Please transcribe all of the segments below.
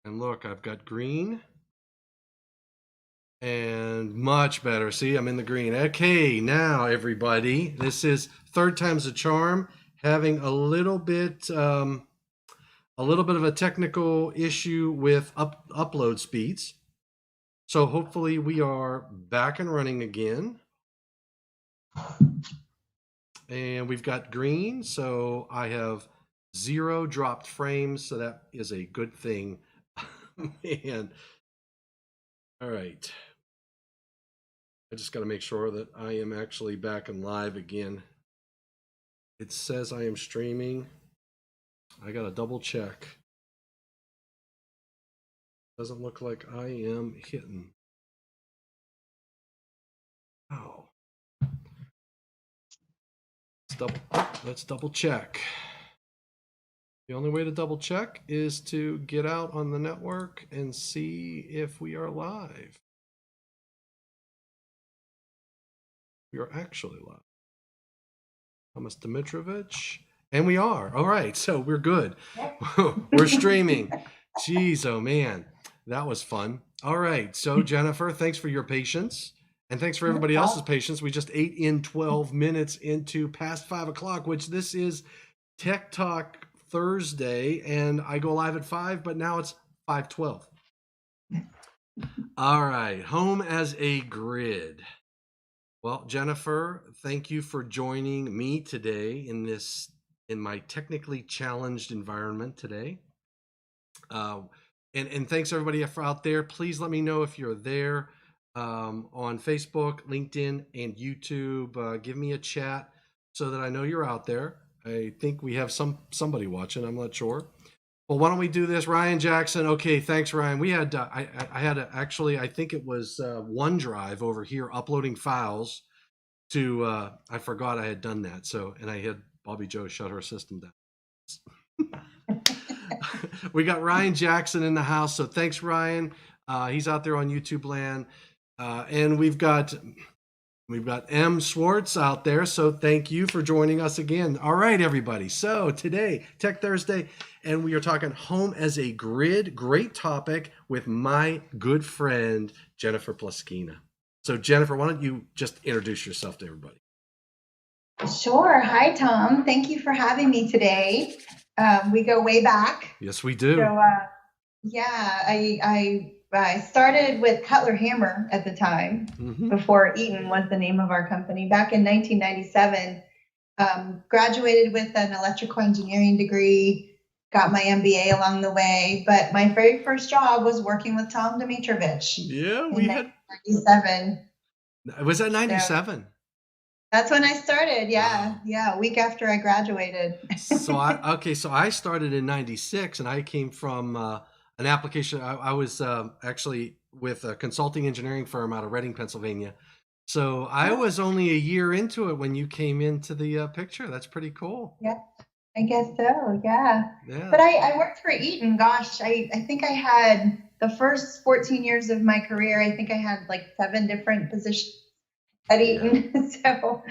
And look, I've got green and much better. See, I'm in the green. Okay, now everybody, this is third time's a charm. Having a little bit of a technical issue with upload speeds. So hopefully we are back and running again. And we've got green, so I have 0 dropped frames, so that is a good thing. Man. All right. I just got to make sure that I am actually back and live again. It says I am streaming. I got to double check. Doesn't look like I am hitting. Oh. Let's double check. The only way to double check is to get out on the network and see if we are live. We are actually live. Thomas Dimitrovich. And we are. All right. So we're good. We're streaming. Jeez, oh man. That was fun. All right. So Jennifer, thanks for your patience. And thanks for everybody else's patience. We just ate in 12 minutes into past 5 o'clock, which this is Tech Talk Thursday. And I go live at 5, but now it's 5:12. All right. Home as a grid. Well, Jennifer, thank you for joining me today in my technically challenged environment today. And thanks everybody out there. Please let me know if you're there on Facebook, LinkedIn, and YouTube. Give me a chat so that I know you're out there. I think we have somebody watching. I'm not sure. Well, why don't we do this? Ryan Jackson. Okay, thanks, Ryan. We had I had actually, I think it was OneDrive over here uploading files to. I forgot I had done that. So, and I had Bobby Joe shut her system down. We got Ryan Jackson in the house, so thanks, Ryan. He's out there on YouTube land, and we've got M. Schwartz out there, so thank you for joining us again. All right, everybody. So today, Tech Thursday, and we are talking home as a grid. Great topic with my good friend Jennifer Ploskina. So Jennifer, why don't you just introduce yourself to everybody? Sure. Hi, Tom. Thank you for having me today. We go way back. Yes, we do. So, yeah, I started with Cutler Hammer at the time, before Eaton was the name of our company, back in 1997. Graduated with an electrical engineering degree, got my MBA along the way, but my very first job was working with Tom Dimitrovich. Yeah, we had 97. Was that 97? So, that's when I started. Yeah. Wow. Yeah. A week after I graduated. So I started in 96 and I came from an application. I was actually with a consulting engineering firm out of Reading, Pennsylvania. So I was only a year into it when you came into the picture. That's pretty cool. Yeah, I guess so. Yeah. But I worked for Eaton. Gosh, I think I had the first 14 years of my career. I think I had like 7 different positions at Eaton. Yeah. So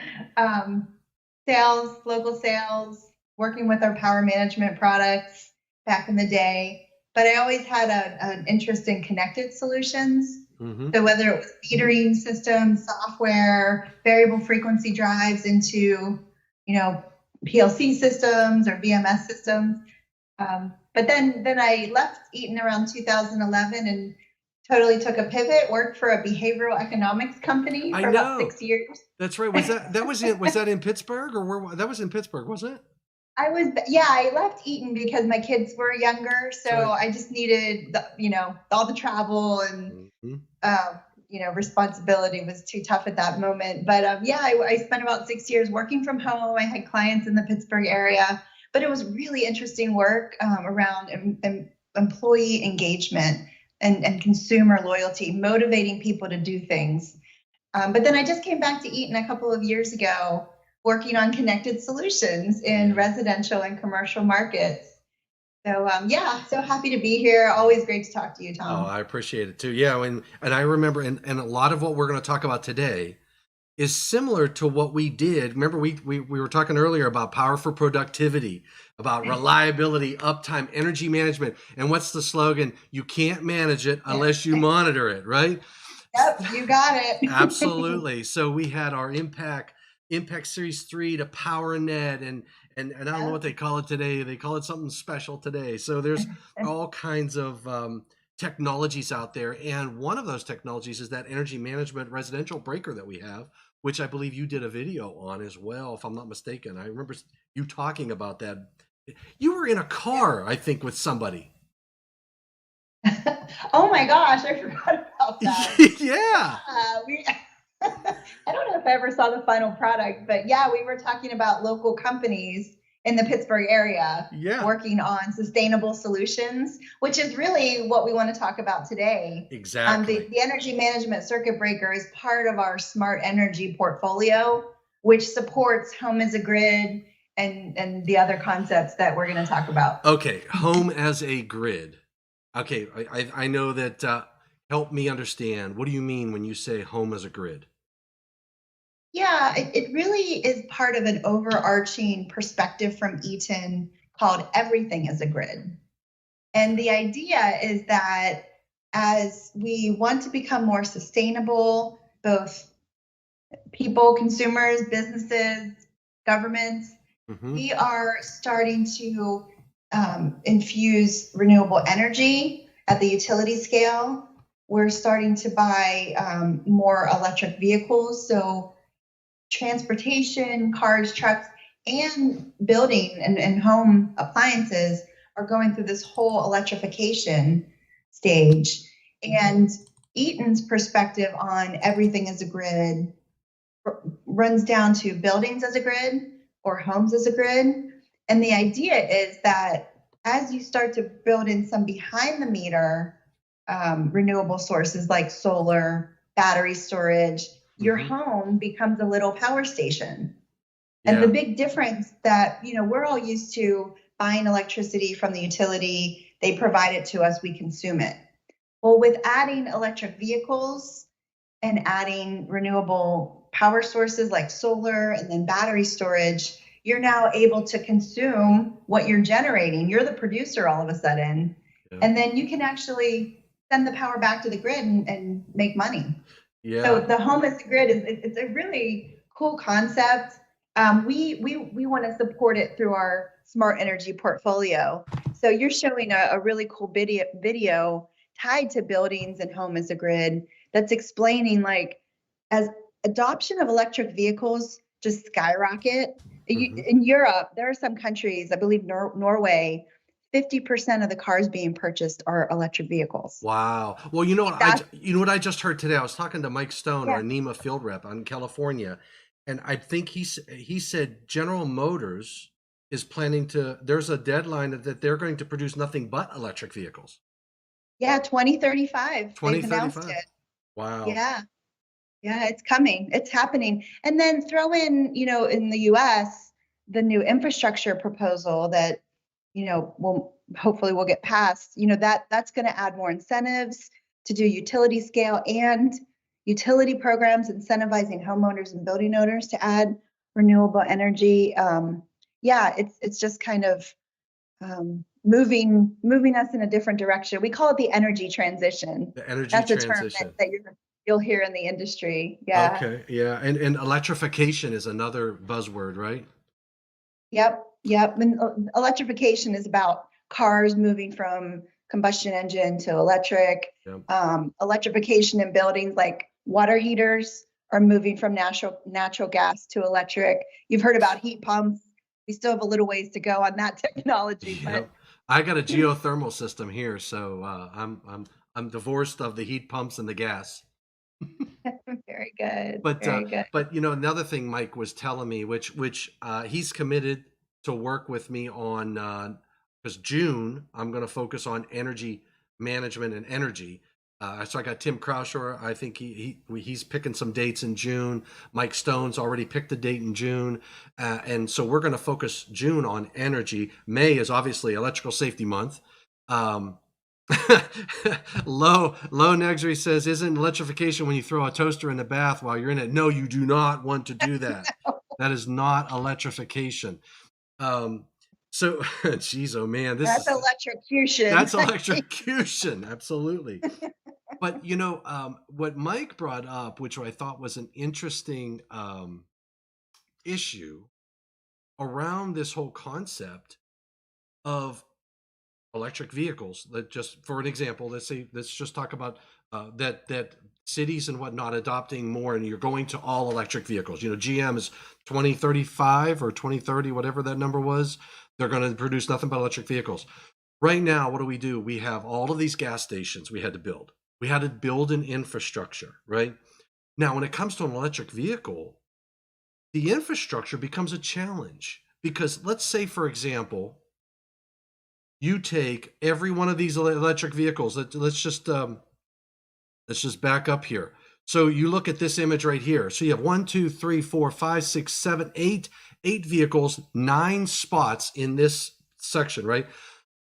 sales, local sales, working with our power management products back in the day. But I always had an interest in connected solutions. So whether it was metering systems, software, variable frequency drives into, PLC systems or VMS systems. But then I left Eaton around 2011 and totally took a pivot, worked for a behavioral economics company for about 6 years. That's right. Was that in Pittsburgh or where? That was in Pittsburgh, wasn't it? I left Eaton because my kids were younger. So I just needed, all the travel and, responsibility was too tough at that moment. But I spent about 6 years working from home. I had clients in the Pittsburgh area, but it was really interesting work around employee engagement and consumer loyalty, motivating people to do things. But then I just came back to Eaton a couple of years ago, working on connected solutions in residential and commercial markets. So so happy to be here. Always great to talk to you, Tom. Oh, I appreciate it too. Yeah, and I remember, and a lot of what we're going to talk about today is similar to what we did. Remember, we were talking earlier about power for productivity, about reliability, uptime, energy management. And what's the slogan? You can't manage it unless you monitor it, right? Yep, you got it. Absolutely. So we had our Impact Series 3 to Power Net, and I don't know what they call it today. They call it something special today. So there's all kinds of technologies out there. And one of those technologies is that energy management residential breaker that we have, which I believe you did a video on as well, if I'm not mistaken. I remember you talking about that. You were in a car, I think, with somebody. Oh my gosh, I forgot about that. Yeah. I don't know if I ever saw the final product, but yeah, we were talking about local companies in the Pittsburgh area working on sustainable solutions, which is really what we want to talk about today. Exactly. The energy management circuit breaker is part of our smart energy portfolio, which supports home as a grid and the other concepts that we're going to talk about. Okay, home as a grid. Okay, I know that. Help me understand. What do you mean when you say home as a grid? Yeah, it really is part of an overarching perspective from Eaton called Everything as a Grid. And the idea is that as we want to become more sustainable, both people, consumers, businesses, governments, we are starting to infuse renewable energy at the utility scale. We're starting to buy more electric vehicles. So transportation, cars, trucks, and building and home appliances are going through this whole electrification stage. And Eaton's perspective on everything as a grid runs down to buildings as a grid or homes as a grid. And the idea is that as you start to build in some behind the meter renewable sources like solar, battery storage, your home becomes a little power station. And the big difference that, we're all used to buying electricity from the utility, they provide it to us, we consume it. Well, with adding electric vehicles and adding renewable power sources like solar and then battery storage, you're now able to consume what you're generating. You're the producer all of a sudden. Yeah. And then you can actually send the power back to the grid and make money. Yeah. So the home as a grid it's a really cool concept. We want to support it through our smart energy portfolio. So you're showing a really cool video tied to buildings and home as a grid that's explaining as adoption of electric vehicles just skyrocket. In Europe, there are some countries, I believe Norway, 50% of the cars being purchased are electric vehicles. Wow. Well, you know what I just heard today? I was talking to Mike Stone, our NEMA field rep in California, and I think he said General Motors is planning to. There's a deadline that they're going to produce nothing but electric vehicles. Yeah, 2035. 2035. They've announced it. Wow. Yeah. Yeah, it's coming. It's happening. And then throw in, in the US, the new infrastructure proposal that will hopefully we'll get passed, that's going to add more incentives to do utility scale and utility programs, incentivizing homeowners and building owners to add renewable energy. It's just kind of moving us in a different direction. We call it the energy transition. The energy That's transition. A term that you'll hear in the industry. Yeah. Okay. Yeah. And electrification is another buzzword, right? Yep. And electrification is about cars moving from combustion engine to electric. Yep. Electrification in buildings like water heaters are moving from natural gas to electric. You've heard about heat pumps. We still have a little ways to go on that technology. Yep. But I got a geothermal system here, so I'm divorced of the heat pumps and the gas. Very good. But Very good. But another thing Mike was telling me, which he's committed to work with me on, because June I'm going to focus on energy management and energy. So I got Tim Kraushaar. I think he's picking some dates in June. Mike Stone's already picked a date in June, and so we're going to focus June on energy. May is obviously Electrical Safety Month. Low Nexury says, isn't electrification when you throw a toaster in the bath while you're in it? No, you do not want to do that. That is not electrification. Um, so, geez, oh man, That's electrocution. that's electrocution. Absolutely. But what Mike brought up, which I thought was an interesting issue around this whole concept of electric vehicles. That, just for an example, let's just talk about that cities and whatnot adopting more, and you're going to all electric vehicles. GM is 2035 or 2030, whatever that number was. They're going to produce nothing but electric vehicles. Right now, what do? We have all of these gas stations we had to build. We had to build an infrastructure, right? Now, when it comes to an electric vehicle, the infrastructure becomes a challenge because let's say, for example, you take every one of these electric vehicles. Let's just back up here. So you look at this image right here. So you have 1, 2, 3, 4, 5, 6, 7, 8 vehicles, 9 spots in this section, right?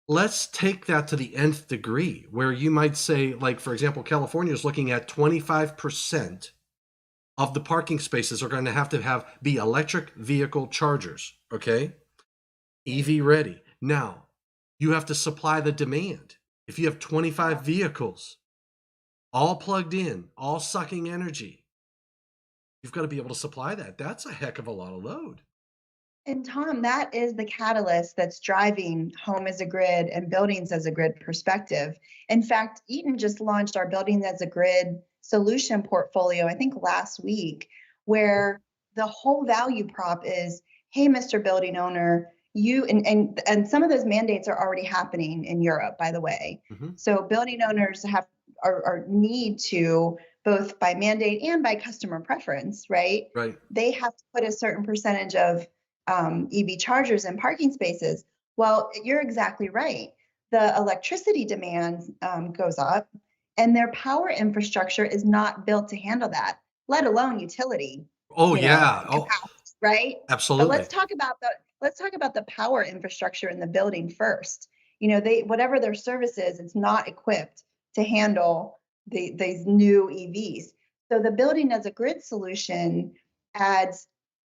Let's take that to the nth degree, where you might say, like, for example, California is looking at 25% of the parking spaces are going to have be electric vehicle chargers, okay? EV ready. Now, you have to supply the demand. If you have 25 vehicles, all plugged in, all sucking energy, you've got to be able to supply that. That's a heck of a lot of load. And Tom, that is the catalyst that's driving home as a grid and buildings as a grid perspective. In fact, Eaton just launched our building as a grid solution portfolio, I think last week, where the whole value prop is, hey, Mr. Building Owner, you and some of those mandates are already happening in Europe, by the way. Mm-hmm. So building owners are need to, both by mandate and by customer preference, right? Right. They have to put a certain percentage of EV chargers and parking spaces. Well, you're exactly right. The electricity demand goes up, and their power infrastructure is not built to handle that, let alone utility. Oh yeah. Capacity, right? But Absolutely. let's talk about the power infrastructure in the building first. They, whatever their service is, it's not equipped to handle these new EVs. So the building as a grid solution adds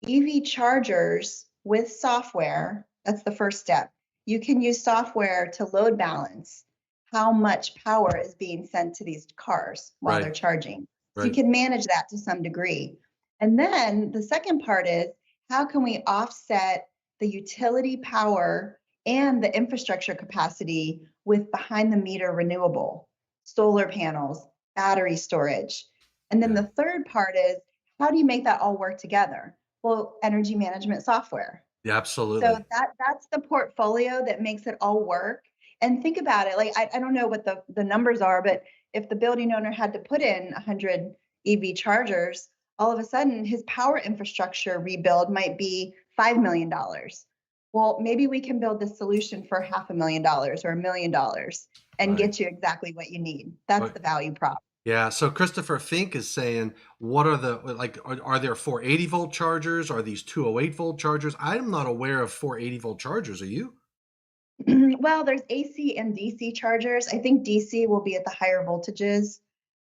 EV chargers with software. That's the first step. You can use software to load balance how much power is being sent to these cars while they're charging. So you can manage that to some degree. And then the second part is, how can we offset the utility power and the infrastructure capacity with behind the meter renewable, solar panels, battery storage? And then the third part is, how do you make that all work together? Well, energy management software. Yeah, absolutely. So that's the portfolio that makes it all work. And think about it, like, I don't know what the numbers are, but if the building owner had to put in 100 EV chargers, all of a sudden his power infrastructure rebuild might be $5 million. Well, maybe we can build this solution for $500,000 or $1 million and get you exactly what you need. That's the value prop. Yeah. So Christopher Fink is saying, what are are there 480 volt chargers? Are these 208 volt chargers? I'm not aware of 480 volt chargers. Are you? Well, there's AC and DC chargers. I think DC will be at the higher voltages,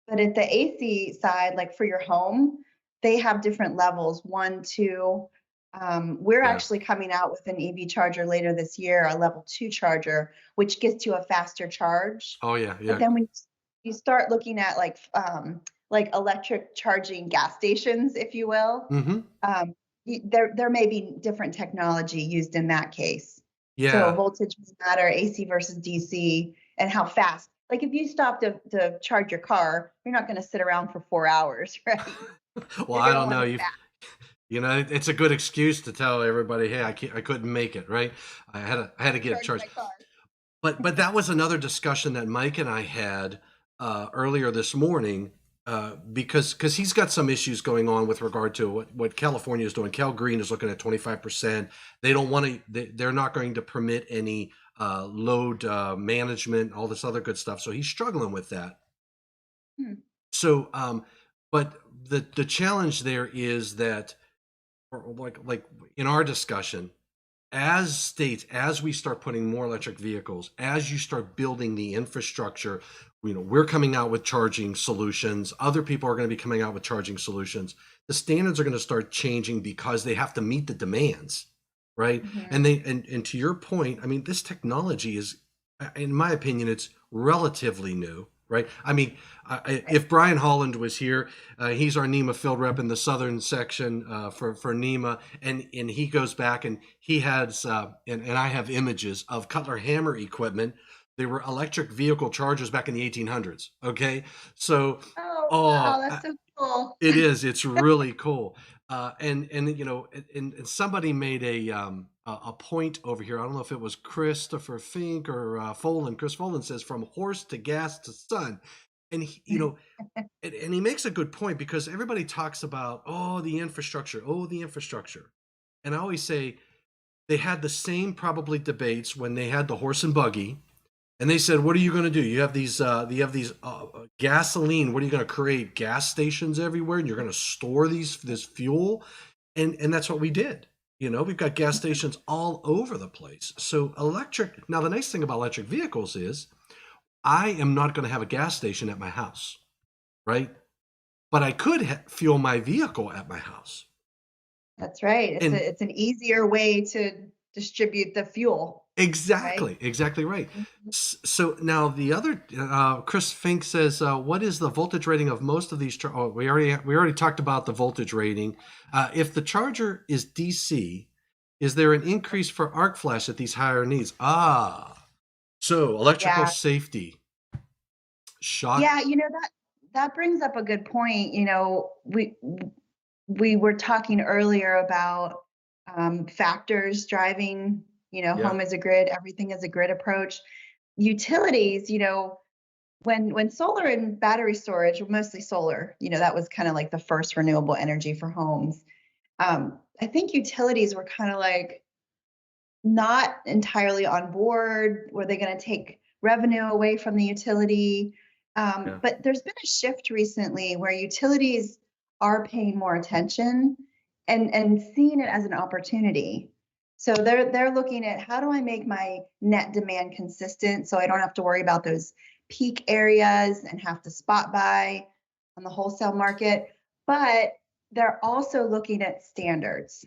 but at the AC side, like for your home, they have different levels, 1, 2. We're actually coming out with an EV charger later this year, a level 2 charger, which gets you a faster charge. Oh yeah, yeah. But then when you start looking at like electric charging gas stations, if you will, there may be different technology used in that case. Yeah. So voltage matter, AC versus DC, and how fast. Like if you stop to charge your car, you're not going to sit around for 4 hours, right? Well, I don't know. It's a good excuse to tell everybody, hey, I couldn't make it, right? I had to get a charge. But that was another discussion that Mike and I had earlier this morning, because he's got some issues going on with regard to what California is doing. Cal Green is looking at 25%. They don't want to. They're not going to permit any load management, all this other good stuff. So he's struggling with that. So, but the challenge there is that, like in our discussion, as states, as we start putting more electric vehicles, as you start building the infrastructure, we're coming out with charging solutions. Other people are going to be coming out with charging solutions. The standards are going to start changing because they have to meet the demands, right? Mhm. And to your point, I mean, this technology is, in my opinion, it's relatively new, right? I mean, if Brian Holland was here, he's our NEMA field rep in the southern section for NEMA, and he goes back and he has, and I have images of Cutler Hammer equipment. They were electric vehicle chargers back in the 1800s. Okay, so Oh, wow, oh, that's so cool. it's really cool. And somebody made a point over here. I don't know if it was Christopher Fink or Folan. Chris Folan says from horse to gas to sun, and and he makes a good point because everybody talks about the infrastructure, and I always say they had the same probably debates when they had the horse and buggy, and they said, "What are you going to do? You have these gasoline. What are you going to create? Gas stations everywhere, and you're going to store this fuel?" And that's what we did. We've got gas stations all over the place. So electric. Now, the nice thing about electric vehicles is I am not going to have a gas station at my house, right? But I could fuel my vehicle at my house. That's right. And It's an easier way to distribute the fuel, right? exactly right. Mhm. So now the other, Chris Fink says, what is the voltage rating of most of these? We already talked about the voltage rating. If the charger is DC, is there an increase for arc flash at these higher needs? So electrical Yeah. safety, shock. Yeah, that brings up a good point. We were talking earlier about factors driving, Yeah, home as a grid, everything as a grid approach. Utilities, when solar and battery storage, mostly solar, that was kind of like the first renewable energy for homes. I think utilities were kind of like not entirely on board. Were they going to take revenue away from the utility? yeah. But there's been a shift recently where utilities are paying more attention and seeing it as an opportunity. So they're looking at, how do I make my net demand consistent so I don't have to worry about those peak areas and have to spot buy on the wholesale market. But they're also looking at standards.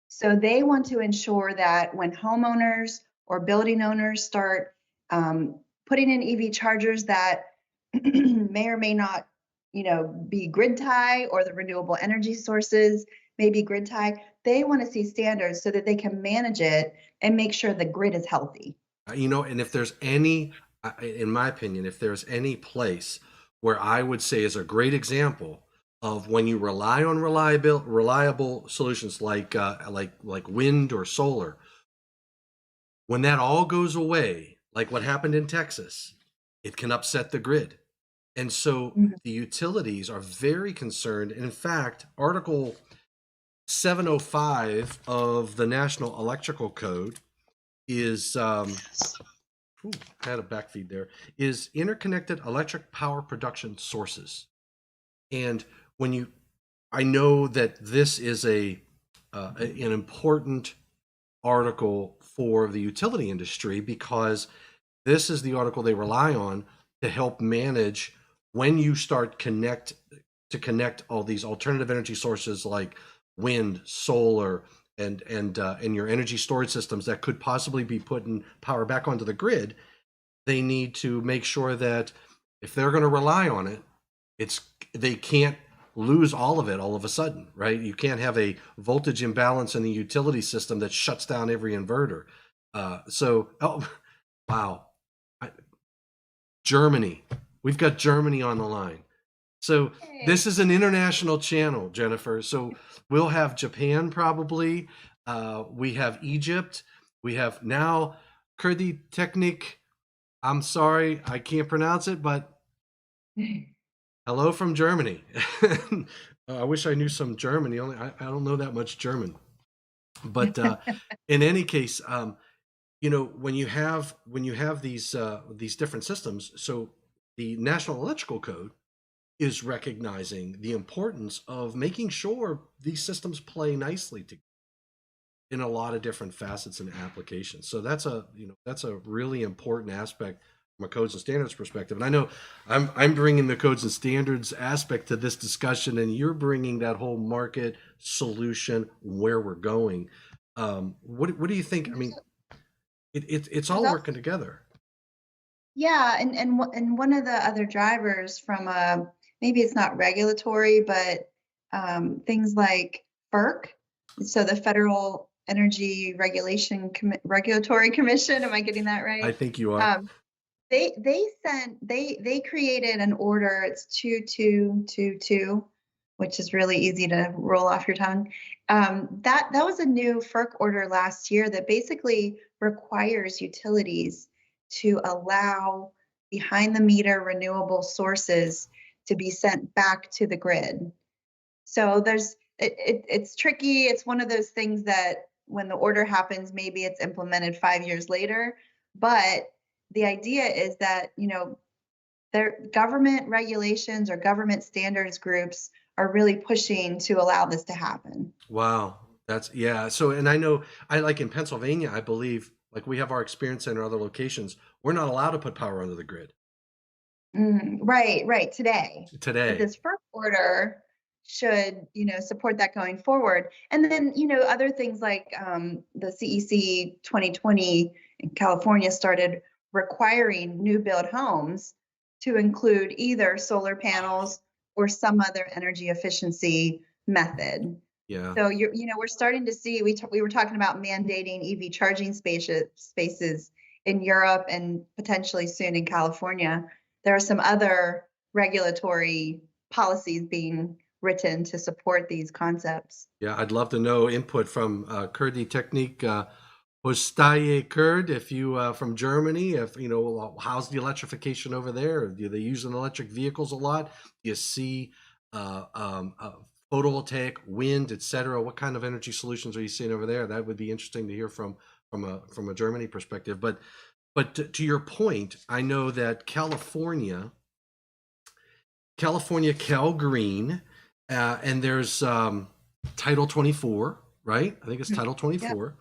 So they want to ensure that when homeowners or building owners start putting in EV chargers that may or may not, be grid tie, or the renewable energy sources may be grid tie, they want to see standards so that they can manage it and make sure the grid is healthy. And if there's any, in my opinion, if there's any place where I would say is a great example of when you rely on reliable solutions like wind or solar, when that all goes away, like what happened in Texas, it can upset the grid. And so Mhm. the utilities are very concerned. And in fact, Article 705 of the National Electrical Code is ooh, I had a backfeed there, is interconnected electric power production sources. And when you, I know that this is an important article for the utility industry because this is the article they rely on to help manage when you start connect all these alternative energy sources like wind, solar, and your energy storage systems that could possibly be putting power back onto the grid. They need to make sure that if they're going to rely on it, it's they can't lose all of it all of a sudden, right? You can't have a voltage imbalance in the utility system that shuts down every inverter. Oh, wow. Germany. We've got Germany on the line. So this Hey. is an international channel, Jennifer. So we'll have Japan probably. We have Egypt. We have now Kurdi Technique. I'm sorry, I can't pronounce it, but hello from Germany. I wish I knew some German. I don't know that much German. But in any case, when you have these different systems, so the National Electrical Code is recognizing the importance of making sure these systems play nicely together. in a lot of different facets and applications. So that's a, that's a really important aspect from a codes and standards perspective. And I know I'm bringing the codes and standards aspect to this discussion, and you're bringing that whole market solution, where we're going. What do you think? I mean, it's There's all also, working together. yeah, and one of the other drivers from maybe it's not regulatory, but things like FERC, so the Federal Energy Regulatory Commission. Am I getting that I right? think you are. Um, they created an order. It's 2222, which is really easy to roll off your tongue. That was a new FERC order last year that basically requires utilities to allow behind the meter renewable sources to be sent back to the grid. So it's tricky. It's one of those things that when the order happens, maybe it's implemented 5 years later. But the idea is that, their government regulations or government standards groups are really pushing to allow this to happen. Wow. That's, yeah. So, and I know, I like in Pennsylvania, I believe, like we have our experience center, other locations, we're not allowed to put power under the grid Right, today. But today. this FERC order should, support that going forward. And then, other things like the CEC 2020 in California started requiring new build homes to include either solar panels or some other energy efficiency method. Yeah. So we're starting to see, we were talking about mandating EV charging spaces in Europe and potentially soon in California. There are some other regulatory policies being written to support these concepts. Yeah. I'd love to know input from Kurdi Technique, Hostaye Kurd, if you from Germany, if how's the electrification over there? Do they use electric vehicles a lot? Do you see photovoltaic, wind, etc.? What kind of energy solutions are you seeing over there? That would be interesting to hear from a Germany perspective. But to your point, I know that California Cal Green, and there's Title 24, right? I think it's Title Yep. 24.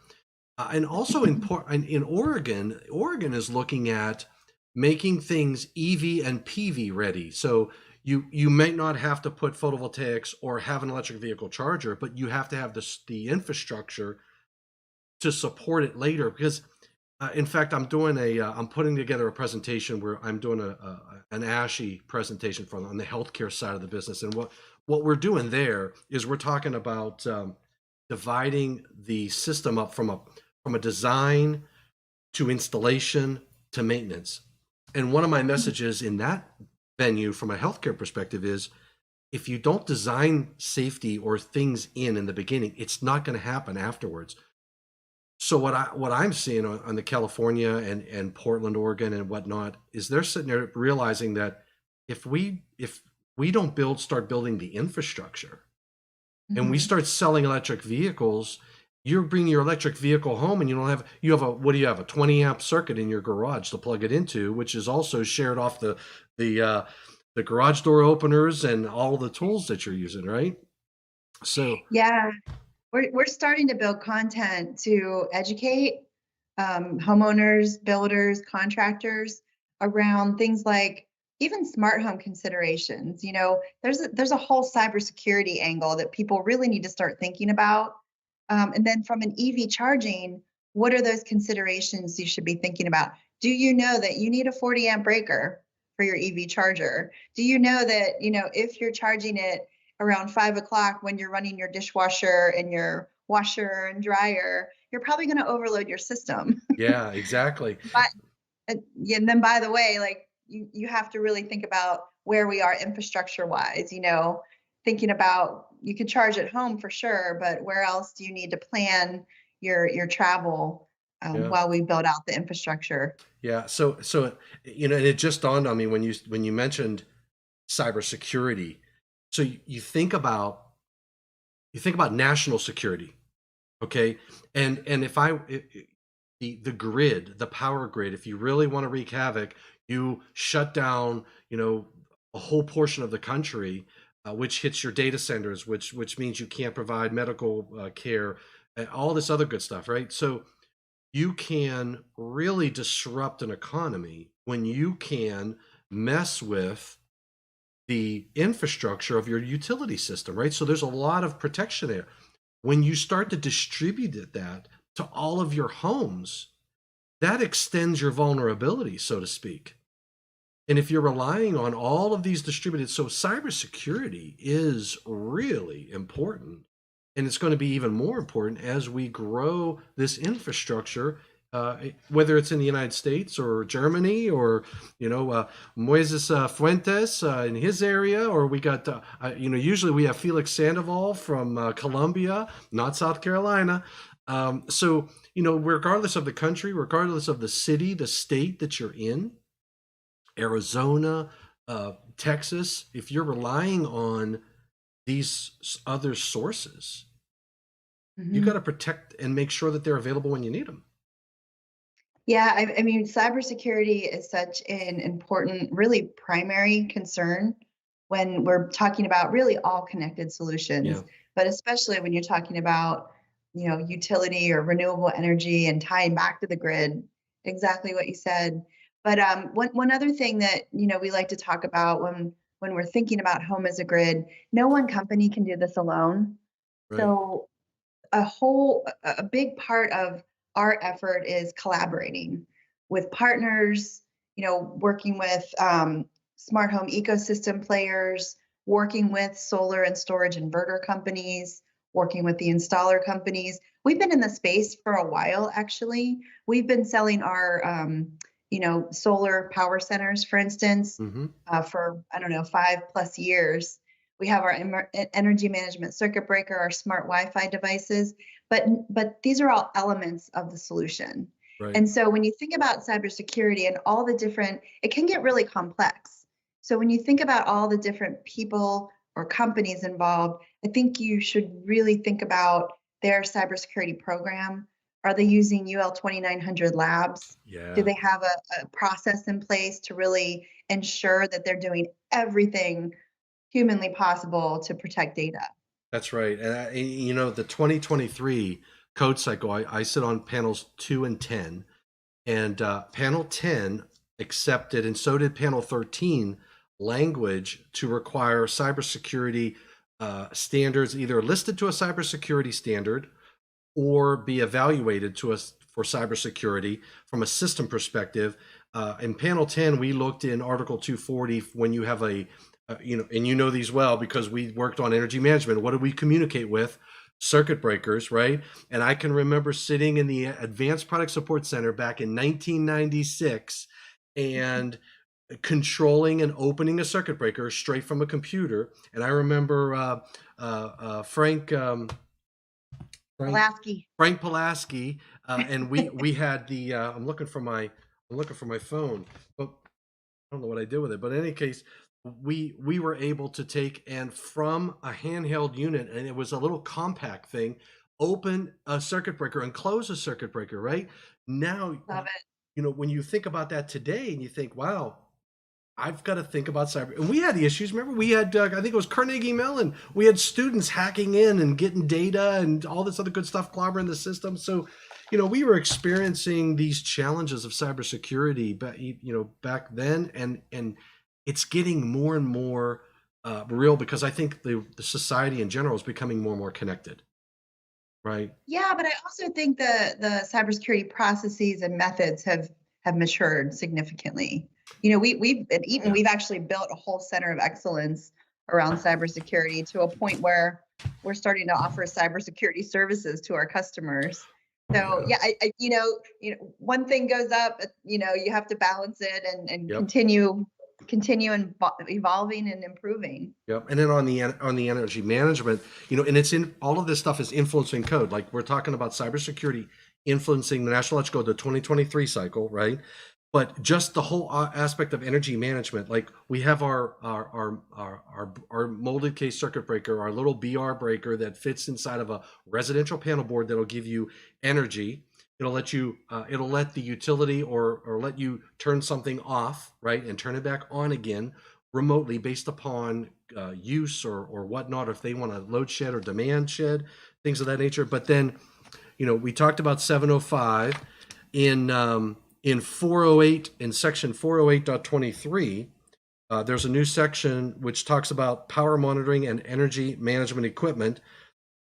And also in Oregon, Oregon is looking at making things EV and PV ready. So you might not have to put photovoltaics or have an electric vehicle charger, but you have to have the infrastructure to support it later. Because in fact, I'm putting together a presentation where I'm doing an ASHI presentation on the healthcare side of the business. And what we're doing there is we're talking about dividing the system up from a design to installation to maintenance. And one of my messages in that venue from a healthcare perspective is, if you don't design safety or things in the beginning, it's not going to happen afterwards. So what I'm seeing on the California and Portland, Oregon and whatnot is they're sitting there realizing that if we don't start building the infrastructure, and we start selling electric vehicles, you're bringing your electric vehicle home and you have a 20 amp circuit in your garage to plug it into, which is also shared off the garage door openers and all the tools that you're using, right? So Yeah, we're starting to build content to educate homeowners, builders, contractors around things like even smart home considerations. There's a whole cybersecurity angle that people really need to start thinking about. And then from an EV charging, what are those considerations you should be thinking about? Do you know that you need a 40 amp breaker for your EV charger? Do you know that, if you're charging it around 5 o'clock when you're running your dishwasher and your washer and dryer, you're probably going to overload your system. yeah, exactly. But and then by the way, like you have to really think about where we are infrastructure wise, thinking about you can charge at home for sure, but where else do you need to plan your travel Yeah. while we build out the infrastructure? Yeah. So and it just dawned on me when you mentioned cybersecurity. So you think about national security, okay? And the grid, the power grid, if you really want to wreak havoc, you shut down, a whole portion of the country, which hits your data centers, which means you can't provide medical care. and all this other good stuff, right? So you can really disrupt an economy when you can mess with the infrastructure of your utility system, right? So there's a lot of protection there. When you start to distribute that to all of your homes, that extends your vulnerability, so to speak. And if you're relying on all of these distributed, so cybersecurity is really important. And it's going to be even more important as we grow this infrastructure, whether it's in the United States or Germany or, Moises Fuentes in his area, or we got, usually we have Felix Sandoval from Colombia, not South Carolina. So, regardless of the country, regardless of the city, the state that you're in, Arizona, Texas, if you're relying on these other sources, you got to protect and make sure that they're available when you need them. Yeah, I mean, cybersecurity is such an important, really primary concern when we're talking about really all connected Yeah, solutions, but especially when you're talking about, utility or renewable energy and tying back to the grid, exactly what you said. But one other thing that we like to talk about when we're thinking about home as a grid, no one company can do this alone. right. So a big part of our effort is collaborating with partners, working with smart home ecosystem players, working with solar and storage inverter companies, working with the installer companies. We've been in the space for a while, actually. We've been selling our solar power centers, for instance, Mm-hmm. for I don't know 5+ years. We have our energy management circuit breaker, our smart Wi-Fi devices, but these are all elements of the solution. Right. And so when you think about cybersecurity and all the different, it can get really complex. So when you think about all the different people or companies involved, I think you should really think about their cybersecurity program. Are they using UL 2900 labs? Do Yeah, they have a process in place to really ensure that they're doing everything humanly possible to protect data? that's right. And the 2023 code cycle, I sit on panels 2 and 10, and panel 10 accepted, and so did panel 13, language to require cybersecurity standards either listed to a cybersecurity standard or be evaluated to us for cybersecurity from a system perspective. In panel 10, we looked in Article 240 when you have and these well because we worked on energy management. What do we communicate with? Circuit breakers, right? And I can remember sitting in the Advanced Product Support Center back in 1996 and controlling and opening a circuit breaker straight from a computer. And I remember Frank. Frank Pulaski. Frank Pulaski, and we had the. I'm looking for my phone, but I don't know what I did with it. But in any case, we were able to take and from a handheld unit, and it was a little compact thing, open a circuit breaker and close a circuit breaker. Right now, Love it. when you think about that today, and you think, wow, I've got to think about cyber. And we had the issues. Remember, we had, I think it was Carnegie Mellon. We had students hacking in and getting data and all this other good stuff, clobbering the system. So, we were experiencing these challenges of cybersecurity, back then, and it's getting more and more real because I think the society in general is becoming more and more connected, right? Yeah, but I also think the cybersecurity processes and methods have matured significantly. We've at Eaton, Yeah. we've actually built a whole center of excellence around cybersecurity to a point where we're starting to offer cybersecurity services to our customers. So Yeah. yeah, one thing goes up, you have to balance it and Yep. continue and evolving and improving. Yep. And then on the energy management, and it's in all of this stuff is influencing code. Like we're talking about cybersecurity influencing the National Electrical Code, the 2023 cycle, right? But just the whole aspect of energy management, like we have our molded case circuit breaker, our little BR breaker that fits inside of a residential panel board that'll give you energy. It'll let you, it'll let the utility or let you turn something off, right, and turn it back on again remotely based upon use or whatnot, or if they want to load shed or demand shed, things of that nature. But then, we talked about 705 in 408, in section 408.23. There's a new section which talks about power monitoring and energy management equipment,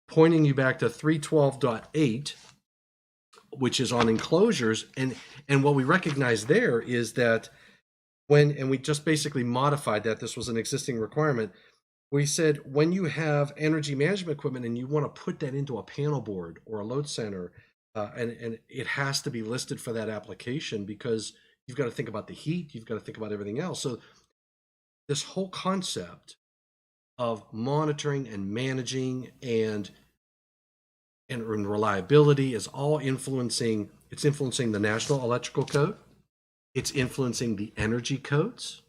pointing you back to 312.8, which is on enclosures. And what we recognize there is that and we just basically modified that. This was an existing requirement. We said when you have energy management equipment and you want to put that into a panel board or a load center, and it has to be listed for that application, because you've got to think about the heat, you've got to think about everything else. So this whole concept of monitoring and managing and reliability is all influencing the National Electrical Code. It's influencing the energy codes.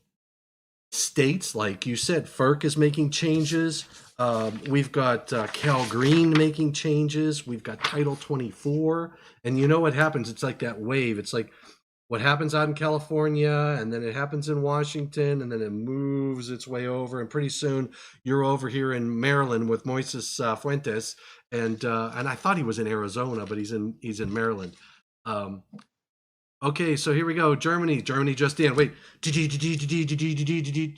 States, like you said, FERC is making changes. We've got Cal Green making changes. We've got Title 24. And you know what happens? It's like that wave. It's like what happens out in California, and then it happens in Washington, and then it moves its way over. And pretty soon you're over here in Maryland with Moises Fuentes. And I thought he was in Arizona, but he's in Maryland. Okay, so here we go. Germany just in. Wait,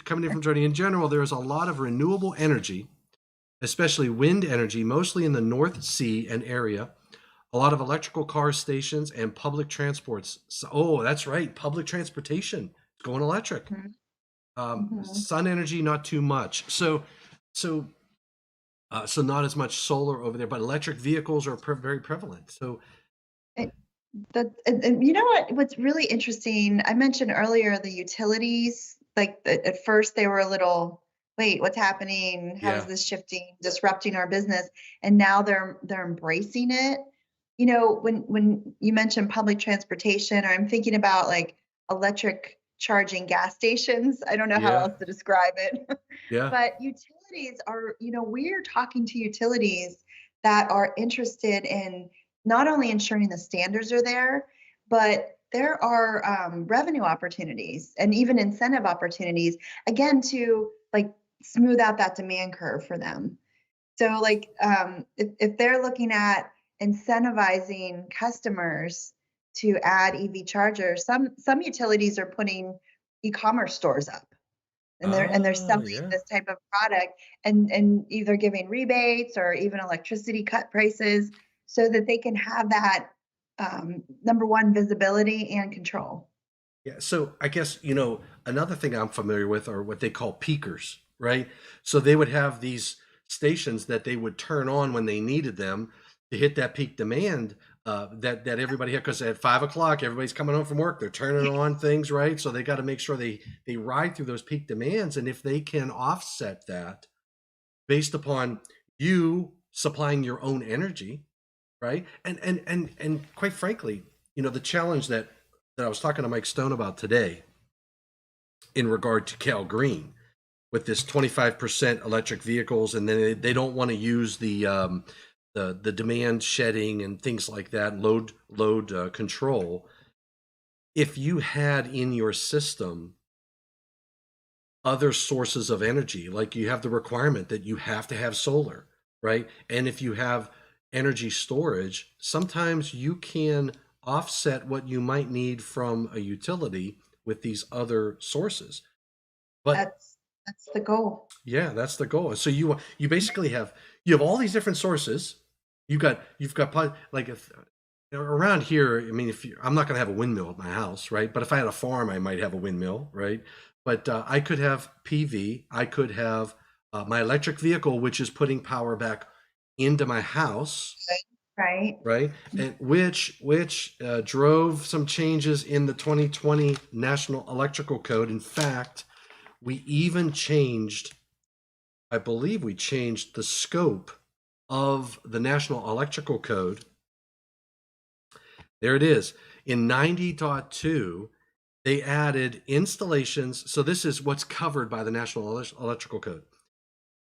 coming in from Germany. In general, there is a lot of renewable energy, especially wind energy, mostly in the North Sea and area. A lot of electrical car stations and public transports. So, that's right, public transportation is going electric. Sun energy, not too much. So not as much solar over there, but electric vehicles are very prevalent. So. And you know what's really interesting, I mentioned earlier the utilities, like at first they were a little, wait, what's happening? How is this shifting, disrupting our business? And now they're embracing it. When you mentioned public transportation, or I'm thinking about like electric charging gas stations. I don't know how else to describe it. Yeah. But utilities are, we're talking to utilities that are interested in not only ensuring the standards are there, but there are revenue opportunities and even incentive opportunities, again, to like smooth out that demand curve for them. So like if they're looking at incentivizing customers to add EV chargers, some utilities are putting e-commerce stores up. And they're selling this type of product and either giving rebates or even electricity cut prices, so that they can have that number one, visibility and control. Yeah. So I guess, another thing I'm familiar with are what they call peakers, right? So they would have these stations that they would turn on when they needed them to hit that peak demand that everybody had, because at 5 o'clock, everybody's coming home from work. They're turning on things, right? So they got to make sure they ride through those peak demands. And if they can offset that based upon you supplying your own energy, right? And quite frankly, the challenge that I was talking to Mike Stone about today in regard to Cal Green with this 25% electric vehicles, and then they don't want to use the demand shedding and things like that, load control. If you had in your system other sources of energy, like you have the requirement that you have to have solar, right? And if you have energy storage, sometimes you can offset what you might need from a utility with these other sources. But that's the goal. Yeah, that's the goal. So you basically have all these different sources. You've got like if around here, I mean, I'm not going to have a windmill at my house, right? But if I had a farm, I might have a windmill, right? But I could have PV. I could have my electric vehicle, which is putting power back into my house, right? And which drove some changes in the 2020 National Electrical Code. In fact, we even changed, I believe we changed the scope of the National Electrical Code. There it is. In 90.2, they added installations. So this is what's covered by the National Electrical Code.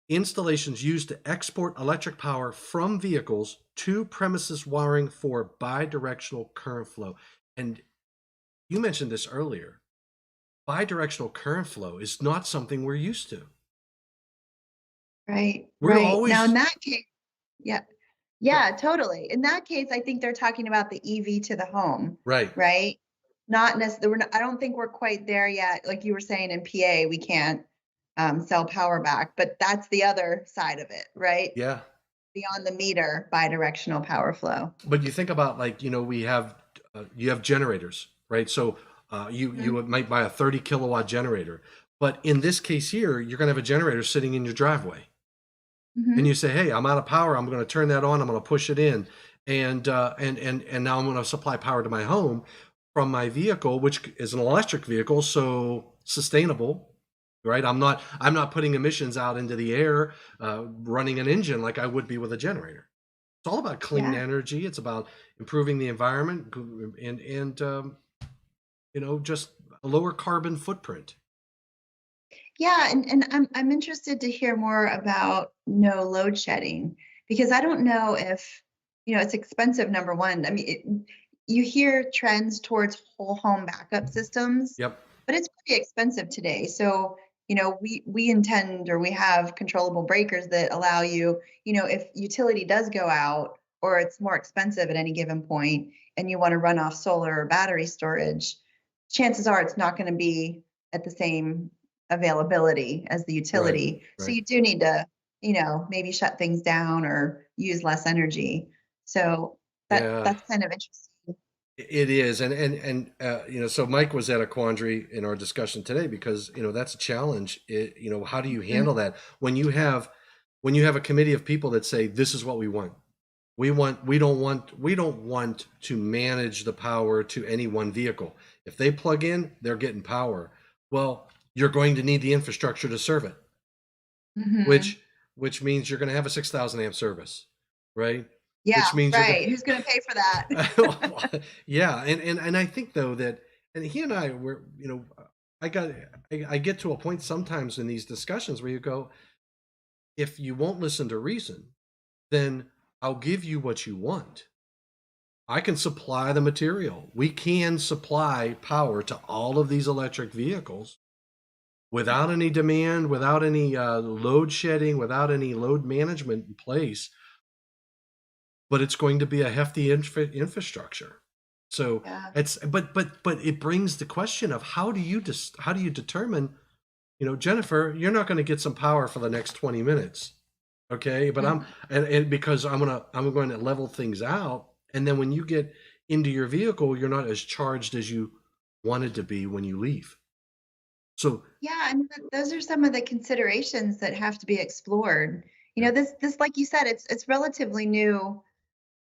Installations used to export electric power from vehicles to premises wiring for bidirectional current flow. And you mentioned this earlier. bidirectional current flow is not something we're used to. Right, We're right. Now, in always that case, yeah, yeah, totally. In that case, I think they're talking about the EV to the home, right. right? Not necessarily, I don't think we're quite there yet. Like you were saying in PA, we can't sell power back, but that's the other side of it, right? Yeah. Beyond the meter, bidirectional power flow. But you think about, like, we have you have generators, right? So you Mhm. might buy a 30 kilowatt generator, but in this case here, you're going to have a generator sitting in your driveway, and you Mhm. say, "Hey, I'm out of power. I'm going to turn that on. I'm going to push it in, and now I'm going to supply power to my home from my vehicle, which is an electric vehicle, so sustainable." Right, I'm not putting emissions out into the air, running an engine like I would be with a generator. It's all about clean Yeah. energy. It's about improving the environment, and just a lower carbon footprint. Yeah, and I'm interested to hear more about no load shedding because I don't know if, it's expensive, number one. I mean, you hear trends towards whole home backup systems, Yep. but it's pretty expensive today. So, we intend or we have controllable breakers that allow you, if utility does go out or it's more expensive at any given point and you want to run off solar or battery storage, chances are it's not going to be at the same availability as the Right. utility. So Right. you do need to, maybe shut things down or use less energy. So Yeah, that's kind of interesting. it is, and so Mike was at a quandary in our discussion today because that's a challenge. How do you Mhm. handle that when you have a committee of people that say this is what we want? We don't want to manage the power to any one vehicle. If they plug in, they're getting power. Well, you're going to need the infrastructure to serve it, Mhm. which which means you're going to have a 6,000 amp service, right? Yeah, Which means you're going right. Who's going to pay for that? to, yeah, and I think though that, and he and I were, I got I get to a point sometimes in these discussions where you go, if you won't listen to reason, then I'll give you what you want. I can supply the material. We can supply power to all of these electric vehicles without any demand, without any load shedding, without any load management in place. But it's going to be a hefty infrastructure. So Yeah. but it brings the question of how do you determine, Jennifer, you're not going to get some power for the next 20 minutes. Okay, but Mhm. and because I'm going to level things out, and then when you get into your vehicle, you're not as charged as you wanted to be when you leave. So Yeah, and those are some of the considerations that have to be explored. yeah. This like you said, it's relatively new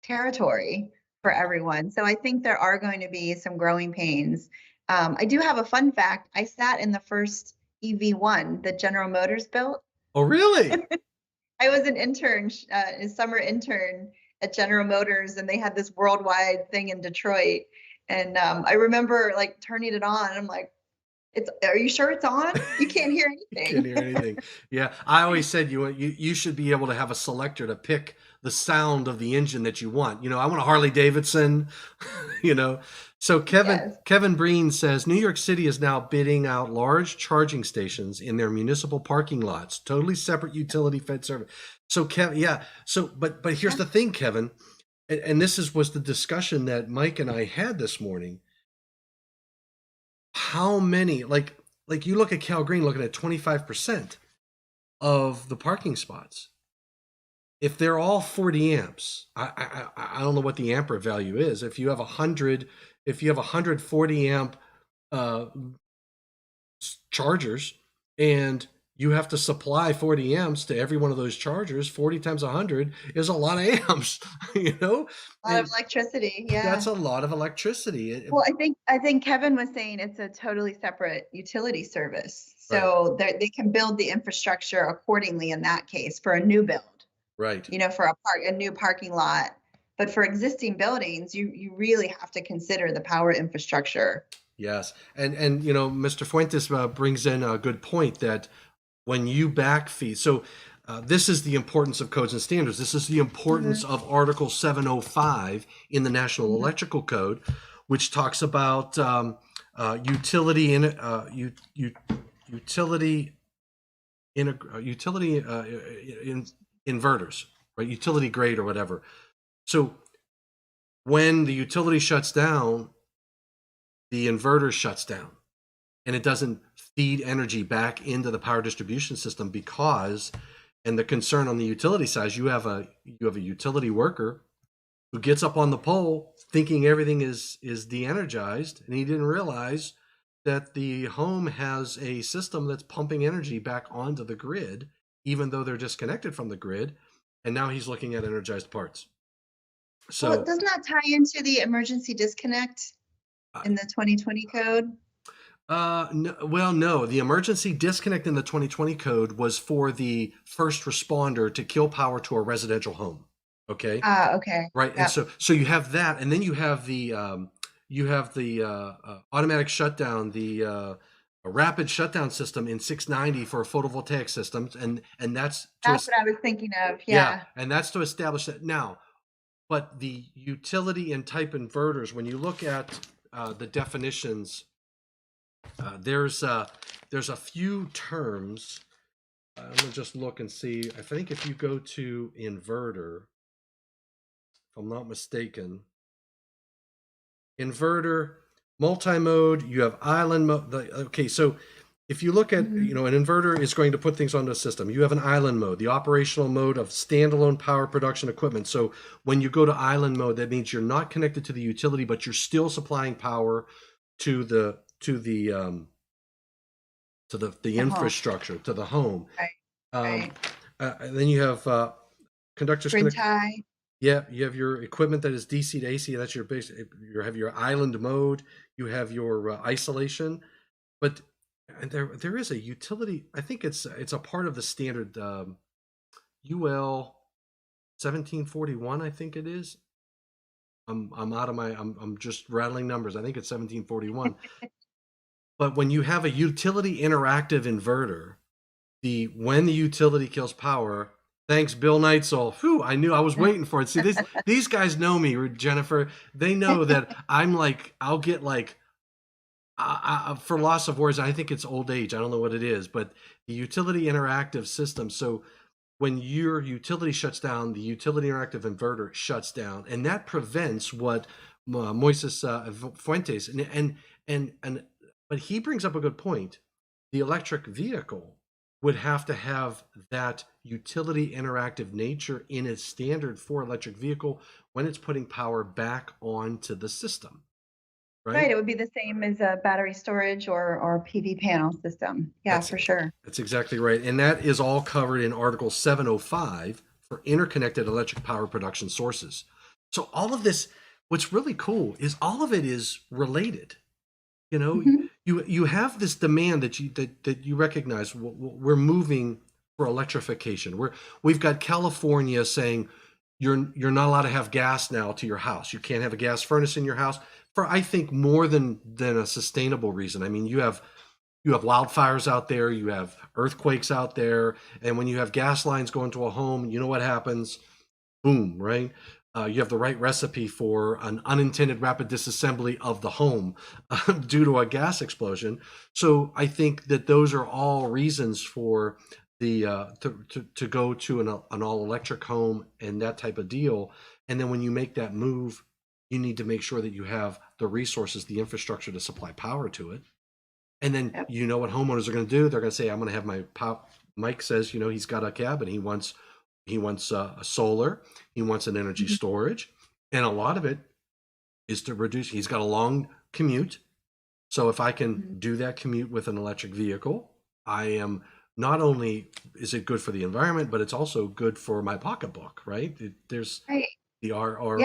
territory for everyone. So I think there are going to be some growing pains. I do have a fun fact. I sat in the first EV1 that General Motors built. Oh, really? I was an intern, a summer intern at General Motors, and they had this worldwide thing in Detroit. And I remember like turning it on. And I'm like, Are you sure it's on? You can't hear You can't anything." hear anything. Yeah, I always said you should be able to have a selector to pick the sound of the engine that you want. I want a Harley Davidson. you know. So Kevin Yes. Kevin Breen says New York City is now bidding out large charging stations in their municipal parking lots, totally separate utility fed service. So Kevin, yeah. So but here's Yeah. the thing, Kevin, and this was the discussion that Mike and I had this morning. How many, like you look at Cal Green looking at 25% of the parking spots. If they're all 40 amps, I don't know what the ampere value is. If you have 140 amp uh, chargers, and you have to supply 40 amps to every one of those chargers, 40 times 100 is a lot of amps, A lot of and electricity. that's Yeah. a lot of electricity. Well, I think Kevin was saying it's a totally separate utility service. Right, So they can build the infrastructure accordingly in that case for a new build, right. for a new parking lot. But for existing buildings, you really have to consider the power infrastructure. Yes, and Mr. Fuentes brings in a good point that when you backfeed, so this is the importance of codes and standards. This is the importance Mhm. of Article 705 in the National Mhm. Electrical Code, which talks about utility in utility in inverters, right? Utility grade or whatever. So when the utility shuts down, the inverter shuts down, and it doesn't feed energy back into the power distribution system because, and the concern on the utility side, you have a utility worker who gets up on the pole thinking everything is de-energized, and he didn't realize that the home has a system that's pumping energy back onto the grid, even though they're disconnected from the grid, and now he's looking at energized parts. Well, So doesn't that tie into the emergency disconnect in the 2020 code? no, well, no. The emergency disconnect in the 2020 code was for the first responder to kill power to a residential home. Okay, Okay. right. And Yep. so you have that, and then you have the automatic shutdown, the a rapid shutdown system in 690 for photovoltaic systems, and that's That's what I was thinking of. yeah, Yeah. and that's to establish that now. But the utility and type inverters, when you look at the definitions, there's a few terms. I'm gonna just look and see. I think if you go to inverter, if I'm not mistaken, inverter, multi-mode, you have island mode. Okay, so if you look at, an inverter is going to put things onto a system. You have an island mode, the operational mode of standalone power production equipment. So when you go to island mode, that means you're not connected to the utility, but you're still supplying power to the infrastructure, to the home. Right. And then you have conductors Grid tie. Yeah, you have your equipment that is DC to AC. That's your base. You have your island mode. You have your isolation, but there is a utility. I think it's a part of the standard UL 1741. I think it is. I'm out of my. I'm just rattling numbers. I think it's 1741. But when you have a utility interactive inverter, when the utility kills power. Thanks, Bill Neitzel. Whew, I knew I was waiting for it. See, these guys know me, Jennifer. They know that I'm like, I'll get like, for loss of words, I think it's old age. I don't know what it is, but the utility interactive system. So when your utility shuts down, the utility interactive inverter shuts down, and that prevents what Moises Fuentes and but he brings up a good point. The electric vehicle would have to have that utility interactive nature in its standard for electric vehicle when it's putting power back onto the system. Right. It would be the same as a battery storage or PV panel system. Yeah, for sure. That's exactly right. And that is all covered in Article 705 for interconnected electric power production sources. So all of this, what's really cool is all of it is related. You have this demand that you recognize. We're moving for electrification. We've got California saying you're not allowed to have gas now to your house. You can't have a gas furnace in your house for, I think, more than a sustainable reason. I mean, you have wildfires out there, you have earthquakes out there, and when you have gas lines going to a home, you know what happens? Boom, right? You have the right recipe for an unintended rapid disassembly of the home due to a gas explosion. So I think that those are all reasons for the to go to an all electric home and that type of deal. And then when you make that move, you need to make sure that you have the resources, the infrastructure to supply power to it. And then you know what homeowners are going to do. They're going to say, "I'm going to have my power." Mike says, he's got a cabin. He wants a solar. He wants an energy storage, and a lot of it is to reduce. He's got a long commute, so if I can do that commute with an electric vehicle, I am not only is it good for the environment, but it's also good for my pocketbook, right? There's the R.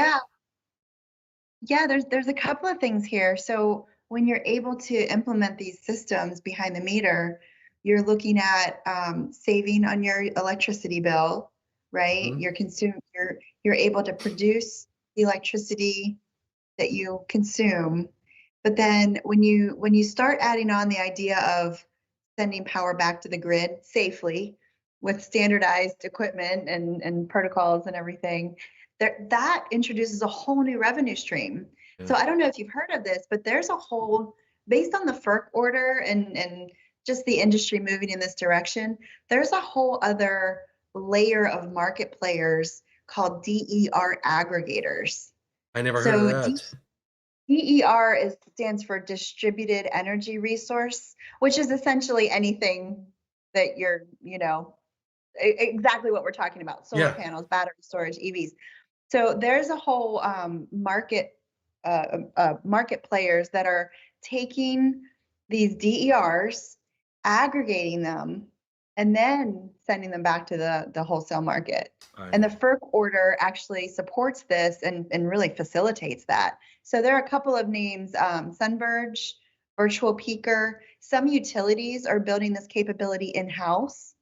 Yeah, there's a couple of things here. So when you're able to implement these systems behind the meter, you're looking at saving on your electricity bill, right? You're able to produce the electricity that you consume. But then when you start adding on the idea of sending power back to the grid safely with standardized equipment and protocols and everything, that introduces a whole new revenue stream. So I don't know if you've heard of this, but there's a whole based on the FERC order and just the industry moving in this direction, there's a whole other layer of market players called DER aggregators. I never heard of So that. DER stands for distributed energy resource, which is essentially anything that exactly what we're talking about: solar Yeah. panels, battery storage, EVs. So there's a whole market players that are taking these DERs, aggregating them, and then sending them back to the wholesale market. And the FERC order actually supports this and really facilitates that. So there are a couple of names: Sunverge, Virtual Peaker. Some utilities are building this capability in-house.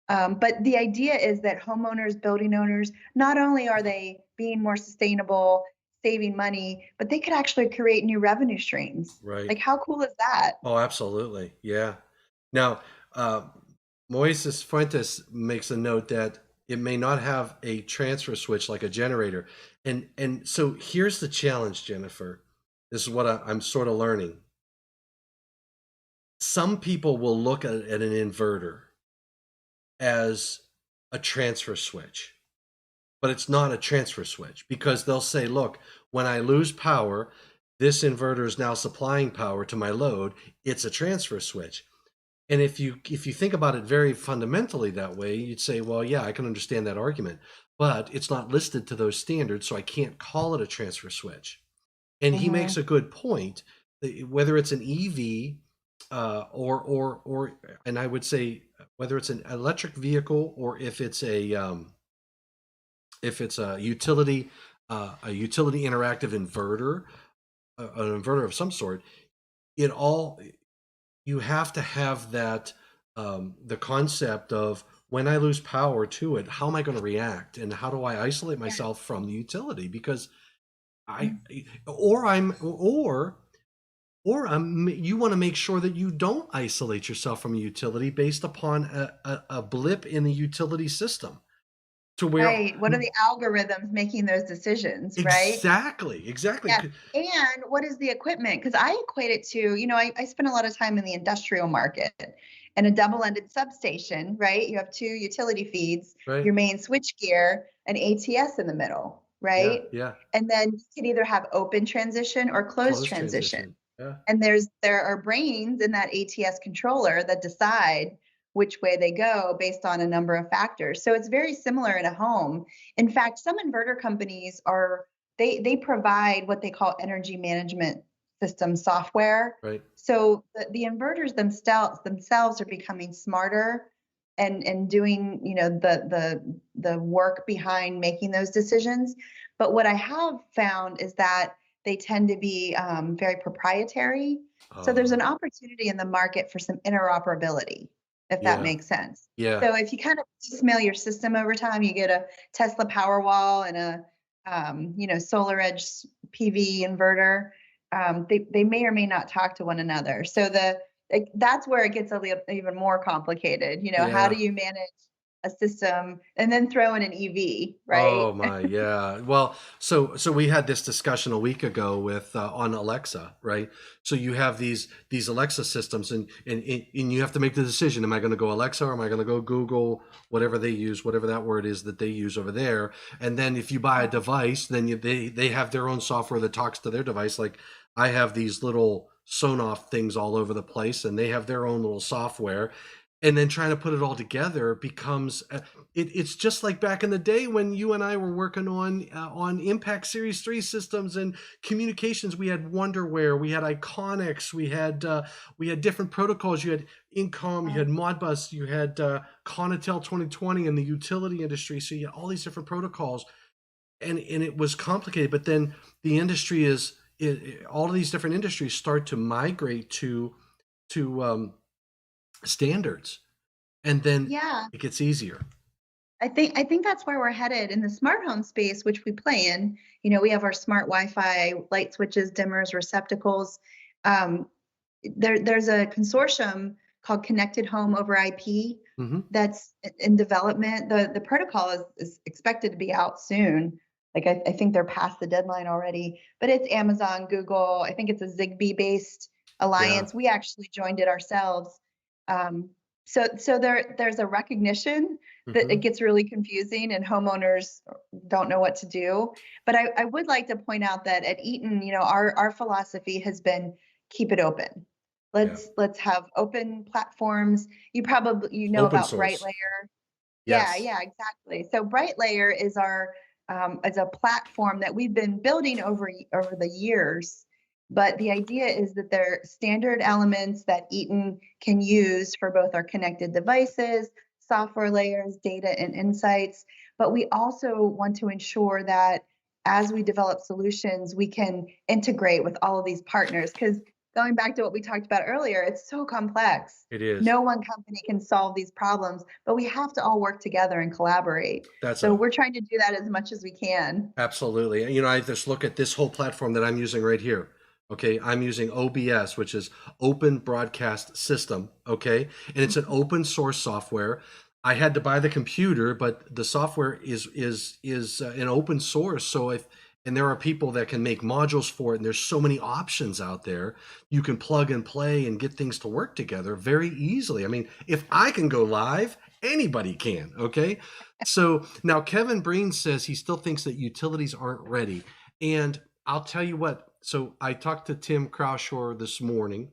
But the idea is that homeowners, building owners, not only are they being more sustainable, saving money, but they could actually create new revenue streams. Right. Like, how cool is that? Oh, absolutely. Yeah. Now, Moises Fuentes makes a note that it may not have a transfer switch like a generator. And so here's the challenge, Jennifer. This is what I'm sort of learning. Some people will look at an inverter as a transfer switch, but it's not a transfer switch, because they'll say, look, when I lose power, this inverter is now supplying power to my load. It's a transfer switch. And if you think about it very fundamentally that way, you'd say, well, yeah, I can understand that argument, but it's not listed to those standards, so I can't call it a transfer switch. And he makes a good point, whether it's an EV and I would say whether it's an electric vehicle or if it's a utility interactive inverter, an inverter of some sort, you have to have that the concept of, when I lose power to it, how am I going to react, and how do I isolate myself from the utility? Because you want to make sure that you don't isolate yourself from a utility based upon a blip in the utility system, to where Right. What are the algorithms making those decisions, right? exactly. Yeah. And what is the equipment? Because I equate it to, I spend a lot of time in the industrial market, and a double-ended substation, right? You have two utility feeds, Right. your main switch gear, an ATS in the middle, Yeah. right? Yeah. And then you can either have open transition or closed Close transition. transition. Yeah. And there are brains in that ATS controller that decide which way they go based on a number of factors. So it's very similar in a home. In fact, some inverter companies they provide what they call energy management system software. Right. So the inverters themselves are becoming smarter and doing the work behind making those decisions. But what I have found is that they tend to be very proprietary. So there's an opportunity in the market for some interoperability, if that Yeah. makes sense. Yeah. So if you kind of smell your system over time, you get a Tesla Powerwall and a SolarEdge PV inverter. They may or may not talk to one another. So that's where it gets even more complicated. How do Yeah. you manage a system and then throw in an EV, Oh right? my, yeah. Well, so we had this discussion a week ago with on Alexa, right? So you have these Alexa systems, and you have to make the decision: am I going to go Alexa, or am I going to go Google, whatever they use, whatever that word is that they use over there? And then if you buy a device, then they have their own software that talks to their device. Like, I have these little Sonoff things all over the place, and they have their own little software. And then trying to put it all together becomes it's just like back in the day when you and I were working on Impact Series 3 systems and communications. We had Wonderware, we had Iconics, we had different protocols. You had Incom, you had Modbus, you had Conatel 2020 in the utility industry. So you had all these different protocols, and it was complicated. But then the industry all of these different industries start to migrate to standards, and then it gets easier. I think that's where we're headed in the smart home space, which we play in. We have our smart Wi-Fi, light switches, dimmers, receptacles. There's a consortium called Connected Home over IP that's in development. The protocol is expected to be out soon. Like, I think they're past the deadline already, but it's Amazon, Google. I think it's a Zigbee based Yeah. alliance. We actually joined it ourselves. Um, so there's a recognition that it Hmm. gets really confusing and homeowners don't know what to do. But I would like to point out that at Eaton, our philosophy has been keep it open. Yeah. Let's have open platforms. You know Open about source. BrightLayer. Yeah, Yes. yeah, exactly. So BrightLayer is a platform that we've been building over the years. But the idea is that they're standard elements that Eaton can use for both our connected devices, software layers, data, and insights. But we also want to ensure that as we develop solutions, we can integrate with all of these partners. Because going back to what we talked about earlier, it's so complex. It is. No one company can solve these problems, but we have to all work together and collaborate. That's So a we're trying to do that as much as we can. Absolutely. I just look at this whole platform that I'm using right here. Okay, I'm using OBS, which is Open Broadcast System. Okay, and it's an open source software. I had to buy the computer, but the software is an open source. So if and there are people that can make modules for it, and there's so many options out there. You can plug and play and get things to work together very easily. I mean, if I can go live, anybody can. Okay, so now Kevin Breen says he still thinks that utilities aren't ready. And I'll tell you what. So I talked to Tim Croushore this morning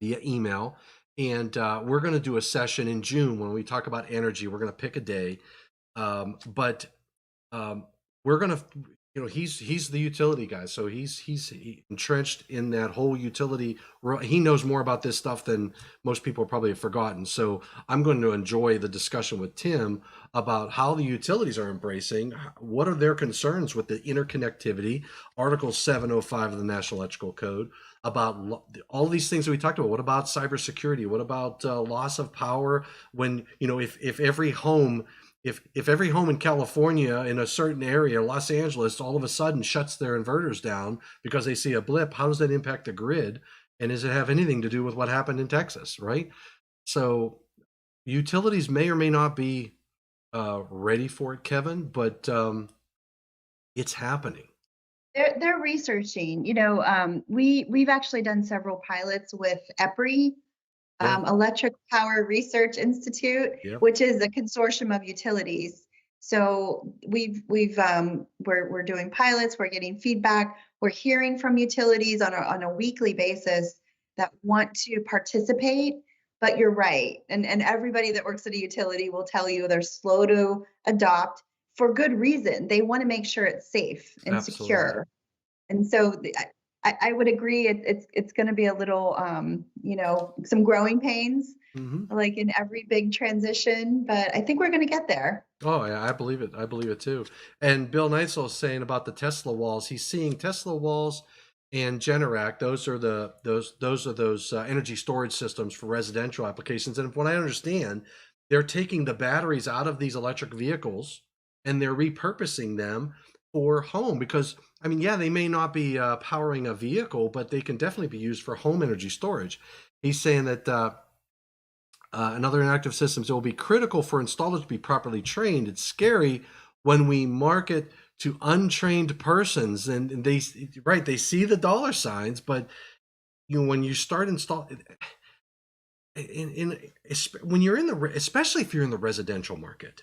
via email, and we're going to do a session in June when we talk about energy. We're going to pick a day, but um, we're going to, he's the utility guy, so he's entrenched in that whole utility. He knows more about this stuff than most people probably have forgotten. So I'm going to enjoy the discussion with Tim about how the utilities are embracing, what are their concerns with the interconnectivity, Article 705 of the National Electrical Code, about all these things that we talked about. What about cybersecurity? What about loss of power when, if every home if every home in California in a certain area, Los Angeles, all of a sudden shuts their inverters down because they see a blip, how does that impact the grid? And does it have anything to do with what happened in Texas, right? So utilities may or may not be ready for it, Kevin, but it's happening. They're researching. We've actually done several pilots with EPRI, Yeah. Electric Power Research Institute, Yep. which is a consortium of utilities. So we're doing pilots. We're getting feedback. We're hearing from utilities on a weekly basis that want to participate. But you're right, and everybody that works at a utility will tell you they're slow to adopt for good reason. They want to make sure it's safe and Absolutely. secure. And so I would agree it's going to be a little some growing pains Hmm. like in every big transition, but I think we're going to get there. Oh, yeah, I believe it. I believe it too. And Bill Neitzel is saying about the Tesla walls. He's seeing Tesla walls and Generac. Those are those energy storage systems for residential applications. And from what I understand, they're taking the batteries out of these electric vehicles and they're repurposing them for home. Because I mean, yeah, they may not be powering a vehicle, but they can definitely be used for home energy storage. He's saying that. And other inactive systems, it will be critical for installers to be properly trained. It's scary when we market to untrained persons, and they see the dollar signs, but when you start installing when you're in especially if you're in the residential market,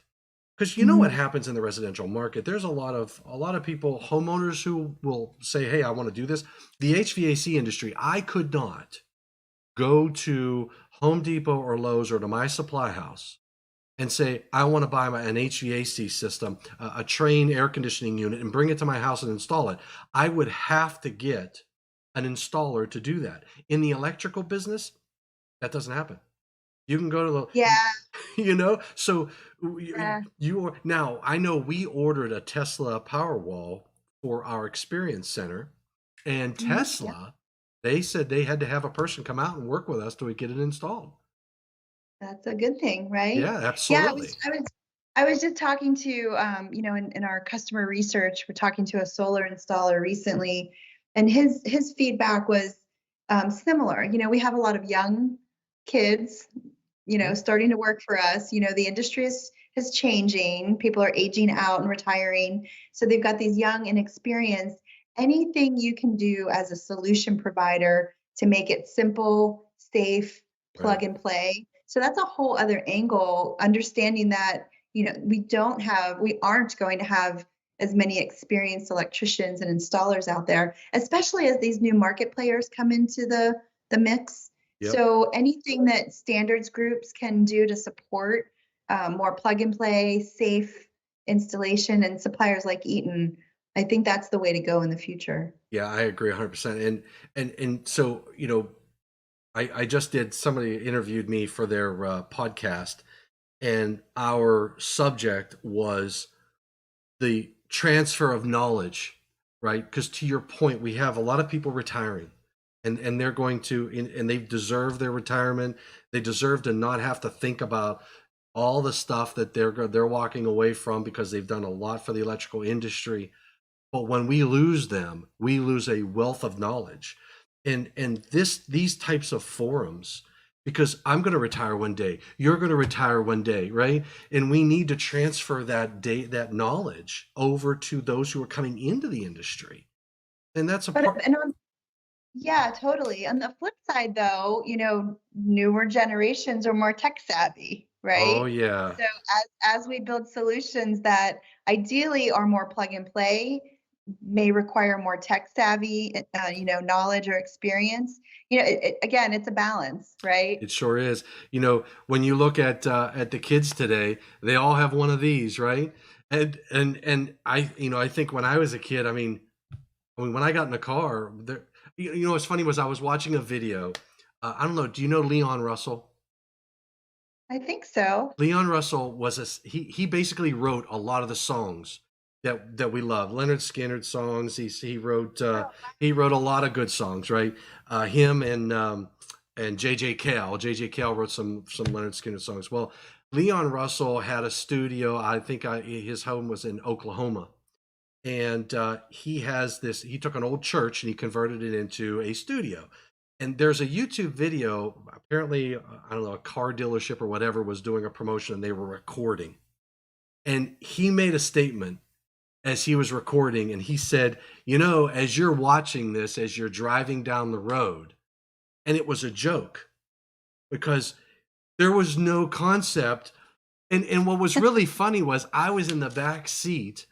because you know what Mhm. happens in the residential market. There's a lot of people, homeowners, who will say, "Hey, I want to do this." The HVAC industry, I could not go to Home Depot or Lowe's or to my supply house and say, I want to buy an HVAC system, a Train air conditioning unit, and bring it to my house and install it. I would have to get an installer to do that. In the electrical business, that doesn't happen. You can go to Yeah, so you, yeah, you are now. I know we ordered a Tesla Powerwall for our experience center, and yep. Tesla, they said they had to have a person come out and work with us till we get it installed. That's a good thing, right? Yeah, Yeah, absolutely. I was just talking to in our customer research, we're talking to a solar installer recently, and his feedback was similar. We have a lot of young kids, Mhm. starting to work for us. The industry is changing. People are aging out and retiring. So they've got these young and experienced. Anything you can do as a solution provider to make it simple, safe, Right. plug and play. So that's a whole other angle, understanding that, we aren't going to have as many experienced electricians and installers out there, especially as these new market players come into the mix. Yep. So anything that standards groups can do to support more plug and play, safe installation, and suppliers like Eaton, I think that's the way to go in the future. Yeah, I agree 100%. And so, I just did somebody interviewed me for their podcast, and our subject was the transfer of knowledge, right? Because to your point, we have a lot of people retiring, and they're going to, and they deserve their retirement. They deserve to not have to think about all the stuff that they're walking away from because they've done a lot for the electrical industry. But when we lose them, we lose a wealth of knowledge. And these types of forums, because I'm going to retire one day, you're going to retire one day, right? And we need to transfer that knowledge over to those who are coming into the industry. And that's a But part. and on Yeah, totally. On the flip side, though, newer generations are more tech savvy, Oh right? yeah. So as we build solutions that ideally are more plug and play, may require more tech savvy, knowledge or experience. Again, it's a balance, right? It sure is. When you look at the kids today, they all have one of these, right? And I think when I was a kid, when I got in the car, what's funny was I was watching a video. I don't know. Do you know Leon Russell? I think so. Leon Russell he basically wrote a lot of the songs that we love. Leonard Skinner songs. Oh, He wrote a lot of good songs, right? Him and J.J. Cale. J.J. Cale wrote some Leonard Skinner songs. Well, Leon Russell had a studio. I think his home was in Oklahoma, and he took an old church and he converted it into a studio. And there's a YouTube video. Apparently, I don't know, a car dealership or whatever was doing a promotion and they were recording. And he made a statement as he was recording, and he said, as you're watching this, as you're driving down the road, and it was a joke because there was no concept. And what was really funny was I was in the back seat.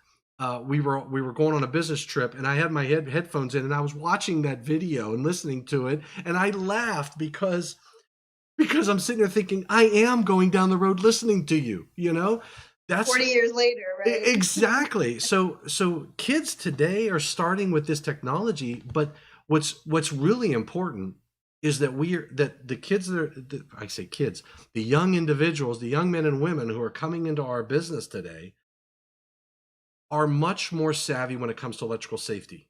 We were going on a business trip, and I had my headphones in, and I was watching that video and listening to it, and I laughed because I'm sitting there thinking I am going down the road listening to you. That's 40 years later, right? exactly. So kids today are starting with this technology, but what's really important is that the kids I say kids, the young individuals, the young men and women who are coming into our business today are much more savvy when it comes to electrical safety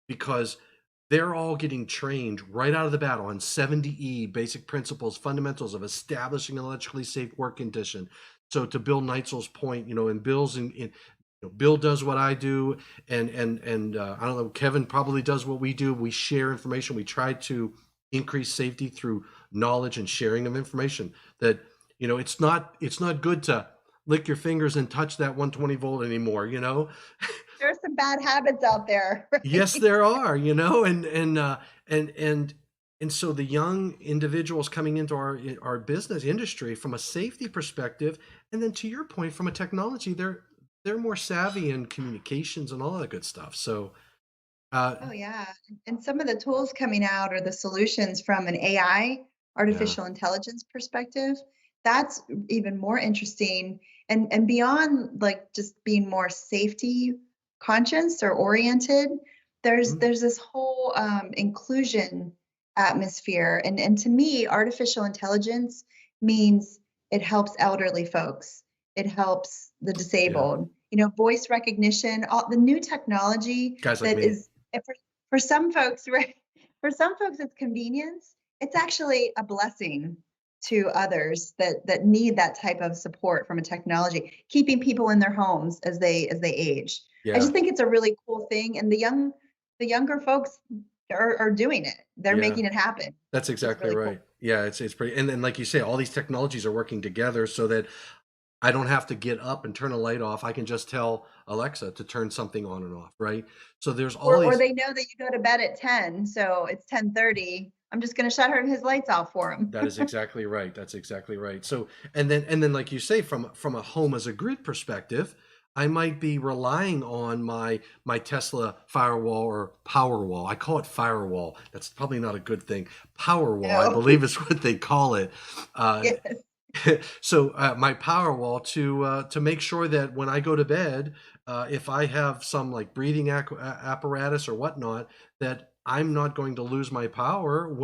because they're all getting trained right out of the bat on 70E, basic principles, fundamentals of establishing an electrically safe work condition. So to Bill Neitzel's point, and Bill does what I do, and I don't know, Kevin probably does what we do. We share information. We try to increase safety through knowledge and sharing of information. That it's not good to lick your fingers and touch that 120 volt anymore. There are some bad habits out there, Yes, right? there are. And so the young individuals coming into our business industry from a safety perspective, and then to your point, from a technology, they're more savvy in communications and all that good stuff. So Oh yeah. And some of the tools coming out or the solutions from an AI, yeah. artificial intelligence perspective, that's even more interesting. And beyond like just being more safety conscious or oriented, Mhm. there's this whole inclusion atmosphere. And to me, artificial intelligence means it helps elderly folks. It helps the Yeah. disabled. Voice recognition, all the new technology Guys like that me. is for some folks, right? For some folks, it's convenience. It's actually a blessing to others that need that type of support from a technology, keeping people in their homes as they age. I Yeah. just think it's a really cool thing, and the younger folks are doing it. They're Yeah. making it happen. That's It's exactly really cool. right. Yeah, it's pretty, and then like you say, all these technologies are working together so that I don't have to get up and turn a light off. I can just tell Alexa to turn something on and off, right? So there's all Or these. they know that you go to bed at 10, so it's 10:30. I'm just going to shut his lights off for him. That is exactly right. That's exactly right. So, and then, like you say, from a home as a grid perspective, I might be relying on my Tesla firewall or Powerwall. I call it firewall. That's probably not a good thing. Powerwall, I No. believe is what they call it. Uh, Yes. so my Powerwall to make sure that when I go to bed, if I have some like breathing apparatus or whatnot, that I'm not going to lose my power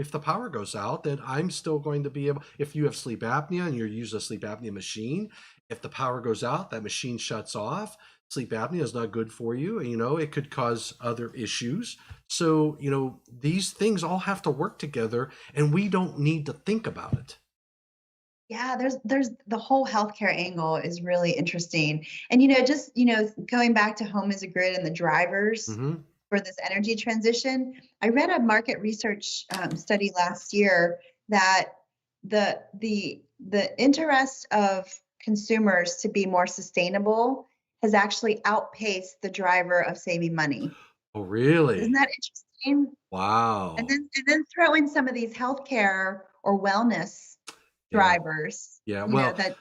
if the power goes out, that I'm still going to be able, if you have sleep apnea and you use a sleep apnea machine, if the power goes out, that machine shuts off. Sleep apnea is not good for you. It could cause other issues. So, these things all have to work together and we don't need to think about it. Yeah, there's the whole healthcare angle is really interesting. And just going back to home as a grid and the drivers Hmm. for this energy transition, I read a market research study last year that the interest of consumers to be more sustainable has actually outpaced the driver of saving money. Oh, Isn't really? that interesting? And Wow. then throw in some of these healthcare or wellness Yeah. drivers, Yeah. Well, that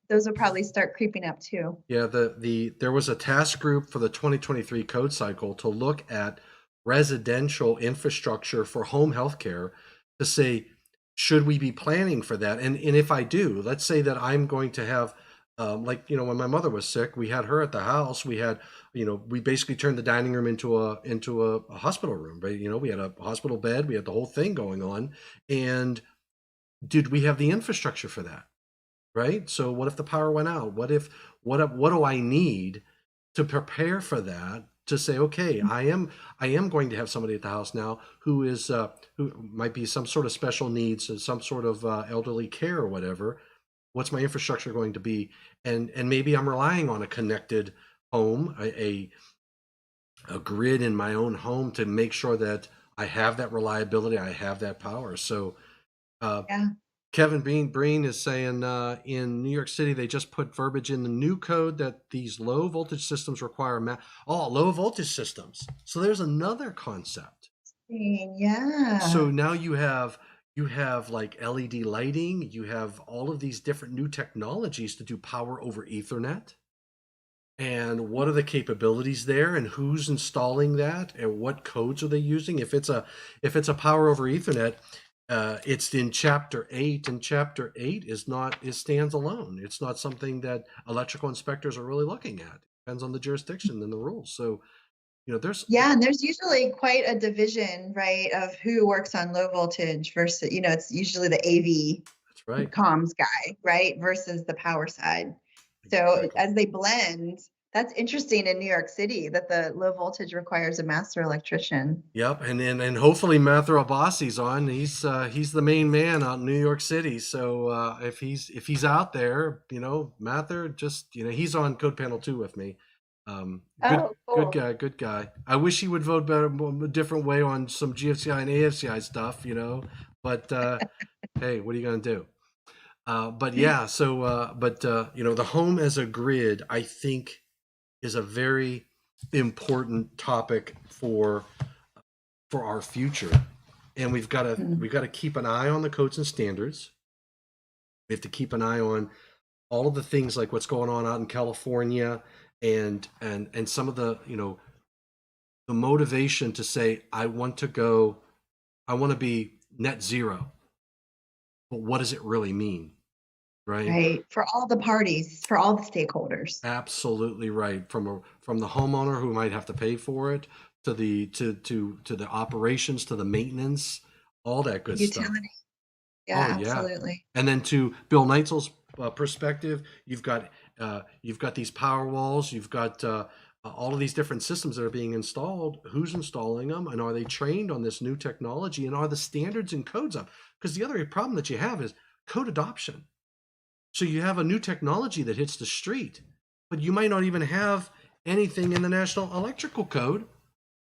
those will probably start creeping up too. yeah, there was a task group for the 2023 code cycle to look at residential infrastructure for home healthcare to say, should we be planning for that? And if I do, let's say that I'm going to have, like, when my mother was sick, we had her at the house. We had, we basically turned the dining room into a hospital room, right? We had a hospital bed, we had the whole thing going on. And did we have the infrastructure for that? Right? So what if the power went out? What do I need to prepare for that? To say, okay, I am going to have somebody at the house now who might be some sort of special needs, some sort of elderly care or whatever. What's my infrastructure going to be? And maybe I'm relying on a connected home, a grid in my own home to make sure that I have that reliability, I have that power. So uh, Yeah. Kevin Breen is saying in New York City, they just put verbiage in the new code that these low voltage systems require low voltage systems. So there's another concept. Yeah. So now you have like LED lighting, you have all of these different new technologies to do power over Ethernet. And what are the capabilities there, and who's installing that, and what codes are they using? If it's a power over Ethernet, it's in chapter 8, and chapter 8 stands alone. It's not something that electrical inspectors are really looking at. It depends on the jurisdiction and the rules. So there's Yeah, and there's usually quite a division, right, of who works on low voltage versus, it's usually the AV that's right, comms guy, right, versus the power side. So exactly. as they blend, that's interesting in New York City that the low voltage requires a master electrician. Yep, and hopefully Matthew Abbasi's on. He's the main man out in New York City. So if he's out there, Matthew, just he's on Code Panel 2 with me. Good Oh, good cool. guy, good guy. I wish he would vote better, a different way on some GFCI and AFCI stuff, But hey, what are you gonna do? But yeah, so the home as a grid, I think, is a very important topic for our future, and we've got to Mm. we've got to keep an eye on the codes and standards. We have to keep an eye on all of the things like what's going on out in California, and some of the motivation to say I want to be net zero, but what does it really mean, right? Right. For all the parties, for all the stakeholders. Absolutely right. From the homeowner who might have to pay for it, to the operations, to the maintenance, all that good stuff. Utility. Yeah, Oh yeah, absolutely. and then to Bill Neitzel's perspective, you've got these power walls, you've got all of these different systems that are being installed. Who's installing them, and are they trained on this new technology, and are the standards and codes up? Because the other problem that you have is code adoption. So you have a new technology that hits the street, but you might not even have anything in the National Electrical Code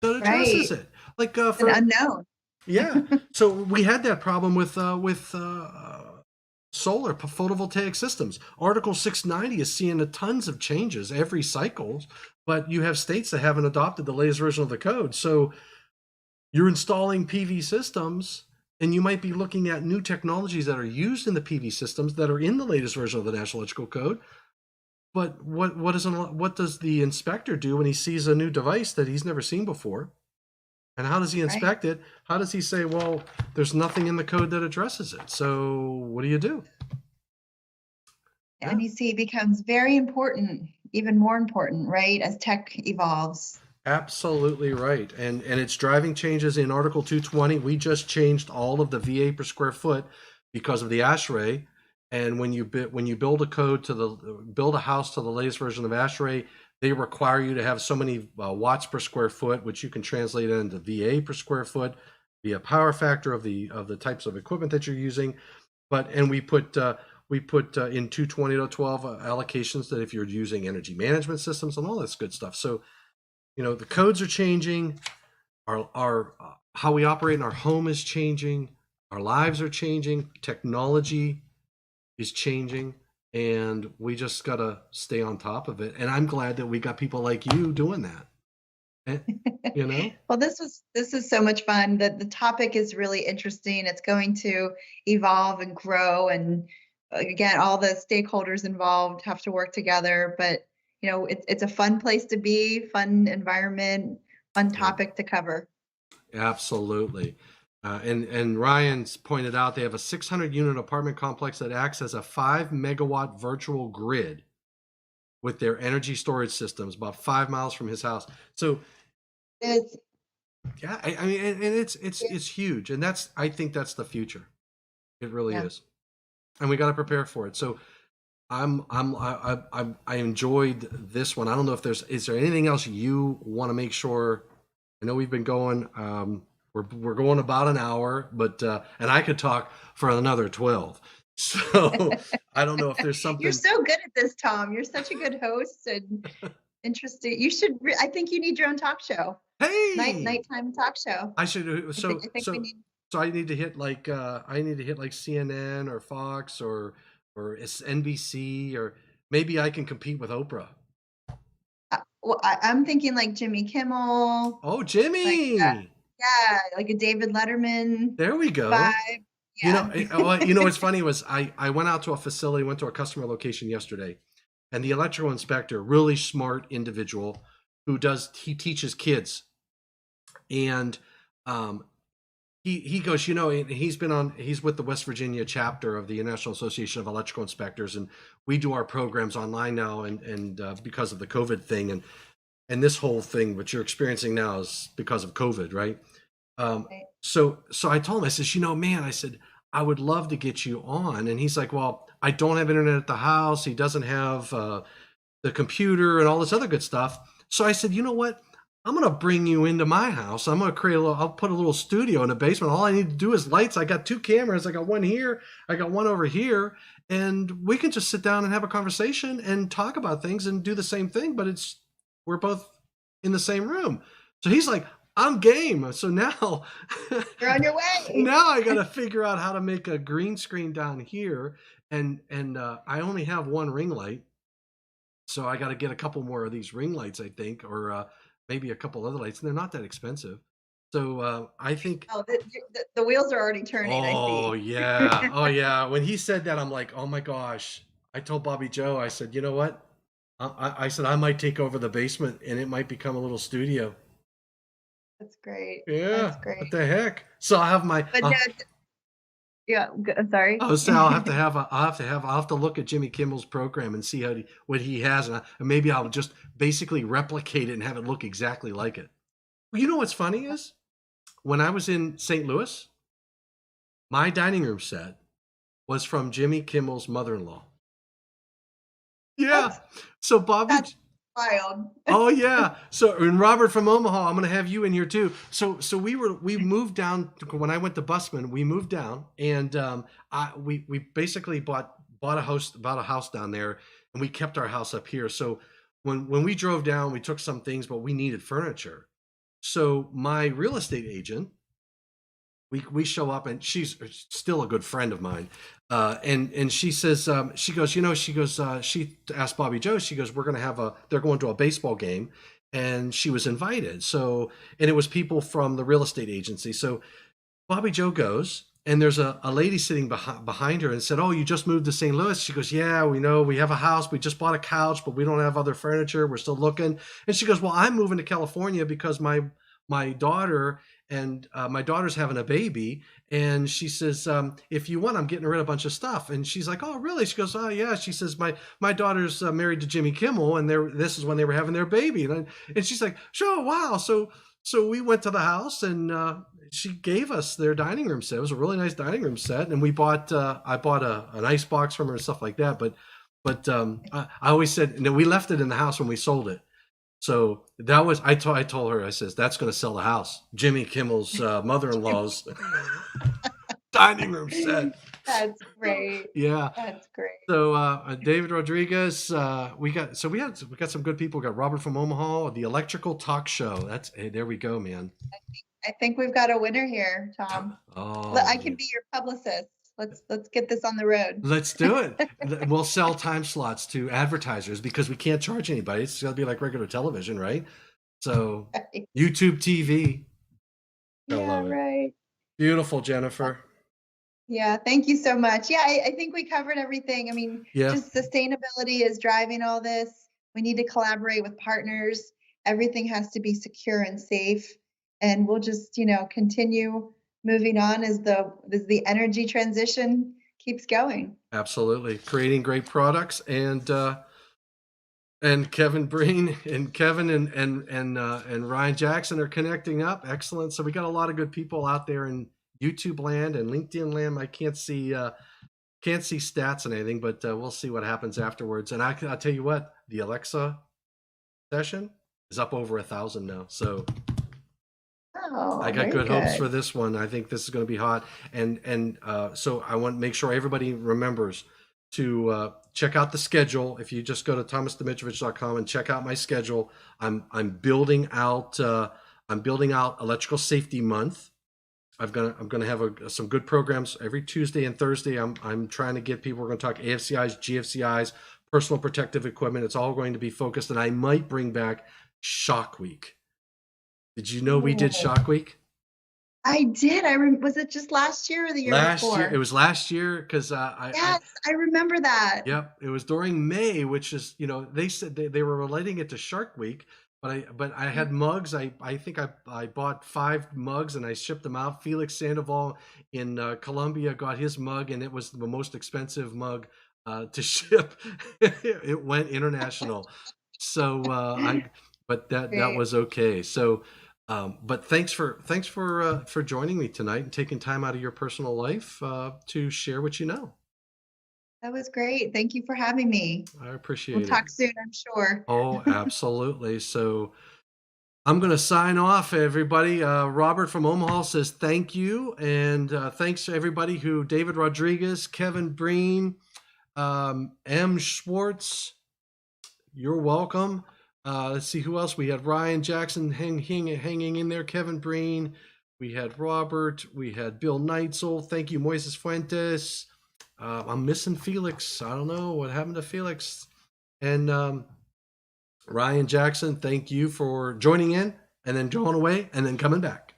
that addresses Right. it. Like It's an unknown. yeah. So we had that problem with solar photovoltaic systems. Article 690 is seeing tons of changes every cycle, but you have states that haven't adopted the latest version of the code. So you're installing PV systems, and you might be looking at new technologies that are used in the PV systems that are in the latest version of the National Electrical Code. But what does the inspector do when he sees a new device that he's never seen before? And how does he Right. inspect it? How does he say, well, there's nothing in the code that addresses it? So what do you do? Yeah. NEC becomes very important, even more important, right, as tech evolves. Absolutely right. And it's driving changes in Article 220. We just changed all of the VA per square foot because of the ASHRAE. And when you build a house to the latest version of ASHRAE, they require you to have so many watts per square foot, which you can translate into VA per square foot, be a power factor of the types of equipment that you're using. And we put in 220.12 allocations that if you're using energy management systems and all this good stuff. So the codes are changing, our how we operate in our home is changing, our lives are changing, technology is changing, and we just gotta stay on top of it. And I'm glad that we got people like you doing that. Well, this is so much fun. The topic is really interesting. It's going to evolve and grow, and again, all the stakeholders involved have to work together. But it's a fun place to be, fun environment, fun topic to cover. Absolutely. And Ryan's pointed out they have a 600 unit apartment complex that acts as a 5 megawatt virtual grid with their energy storage systems about 5 miles from his house. So it's yeah, I mean, and it's huge, and I think that's the future. It really is, and we got to prepare for it. So I enjoyed this one. I don't know if is there anything else you want to make sure? I know we've been going. We're going about an hour, but and I could talk for another 12. So I don't know if there's something. You're so good at this, Tom. You're such a good host and interesting. You should. I think you need your own talk show. Hey, nighttime talk show. I should. So I need to hit like CNN or Fox or NBC, or maybe I can compete with Oprah. Well, I'm thinking like Jimmy Kimmel. Oh, Jimmy! Like a David Letterman. There we go. Vibe. Yeah. What's funny was I went out to a facility, went to a customer location yesterday, and the electrical inspector, really smart individual, he teaches kids, and he goes, he's with the West Virginia chapter of the National Association of Electrical Inspectors, and we do our programs online now, and because of the COVID thing, and this whole thing which you're experiencing now is because of COVID, right? So I told him, I said, man, I said, I would love to get you on. And he's like, well, I don't have internet at the house. He doesn't have the computer and all this other good stuff. So I said, you know what? I'm going to bring you into my house. I'm going to I'll put a little studio in the basement. All I need to do is lights. I got 2 cameras. I got one here. I got one over here. And we can just sit down and have a conversation and talk about things and do the same thing. But we're both in the same room. So he's like, I'm game. So now you're on your way. Now I got to figure out how to make a green screen down here. And I only have one ring light. So I got to get a couple more of these ring lights, I think, or maybe a couple other lights, and they're not that expensive. So I think. Oh, the wheels are already turning. Oh, I see. Yeah. Oh, yeah. When he said that, I'm like, oh my gosh. I told Bobby Joe, I said, you know what? I said, I might take over the basement and it might become a little studio. That's great. Yeah. That's great. What the heck? So I'll have my. Yeah, sorry. I was saying I'll have to look at Jimmy Kimmel's program and see what he has, and maybe I'll just basically replicate it and have it look exactly like it. Well, you know what's funny is when I was in St. Louis, my dining room set was from Jimmy Kimmel's mother-in-law. Yeah. So Bobby. That's wild. Oh yeah. So and Robert from Omaha, I'm going to have you in here too. So we moved down when I went to Busman. We moved down, and we basically bought a house down there, and we kept our house up here. So when we drove down, we took some things, but we needed furniture. So my real estate agent, we show up, and she's still a good friend of mine. And she says, she asked Bobby Joe, she goes, they're going to a baseball game. and she was invited. So, and it was people from the real estate agency. So Bobby Joe goes, and there's a lady sitting behind her and said, "Oh, you just moved to St. Louis?" She goes, "Yeah, we know. We have a house. We just bought a couch, but we don't have other furniture. We're still looking." And she goes, "Well, I'm moving to California because my daughter and my daughter's having a baby." And she says, "If you want, I'm getting rid of a bunch of stuff." And she's like, "Oh, really?" She goes, "Oh, yeah." She says, "My daughter's married to Jimmy Kimmel, and this is when they were having their baby." And she's like, "Sure, wow." So we went to the house, and she gave us their dining room set. It was a really nice dining room set, and I bought an ice box from her and stuff like that. But I always said, we left it in the house when we sold it. So that was I told her, I says, "That's going to sell the house." Jimmy Kimmel's mother-in-law's dining room set. That's great. Yeah. That's great. So David Rodriguez, we got some good people. We got Robert from Omaha, the Electrical Talk Show. Hey, there we go, man. I think we've got a winner here, Tom. Oh, I can be your publicist. Let's get this on the road. let's do it. We'll sell time slots to advertisers because we can't charge anybody. It's gonna be like regular television, right? So Right. YouTube TV. Yeah, right. Beautiful, Jennifer. Yeah, thank you so much. Yeah, I think we covered everything. I mean, Yeah, just sustainability is driving all this. We need to collaborate with partners. Everything has to be secure and safe. And we'll just, continue moving on as the energy transition keeps going. absolutely. Creating great products, and Kevin Breen and Kevin and Ryan Jackson are connecting up. Excellent. So we got a lot of good people out there in YouTube land and LinkedIn land. I can't see stats and anything, but we'll see what happens afterwards. And I'll tell you what, the Alexa session is up over 1,000 now. So Oh, I got very good hopes good. for this one. I think this is going to be hot. And so I want to make sure everybody remembers to check out the schedule. If you just go to thomasdimitrovich.com and check out my schedule, I'm building out Electrical Safety Month. I'm gonna have some good programs every Tuesday and Thursday. I'm trying to get people. We're going to talk AFCIs, GFCIs, personal protective equipment. It's all going to be focused, and I might bring back Shock Week. Did you know we did Ooh. Shock Week? I did. Was it just last year or the year Last before? year, it was last year because Yes, I remember that. Yep, it was during May, which is, they said they were relating it to Shark Week, but I had mugs. I think I bought 5 mugs and I shipped them out. Felix Sandoval in Colombia got his mug, and it was the most expensive mug to ship. It went international, so but that Great. was okay. So, but thanks for joining me tonight and taking time out of your personal life to share what you know. That was great. Thank you for having me. I appreciate We'll it. talk soon, I'm sure. Oh, absolutely. So I'm going to sign off, everybody. Robert from Omaha says thank you. And thanks to everybody David Rodriguez, Kevin Breen, M. Schwartz, you're welcome. Let's see who else. We had Ryan Jackson hanging in there, Kevin Breen. We had Robert. We had Bill Neitzel. Thank you, Moises Fuentes. I'm missing Felix. I don't know what happened to Felix. And Ryan Jackson, thank you for joining in and then going away and then coming back.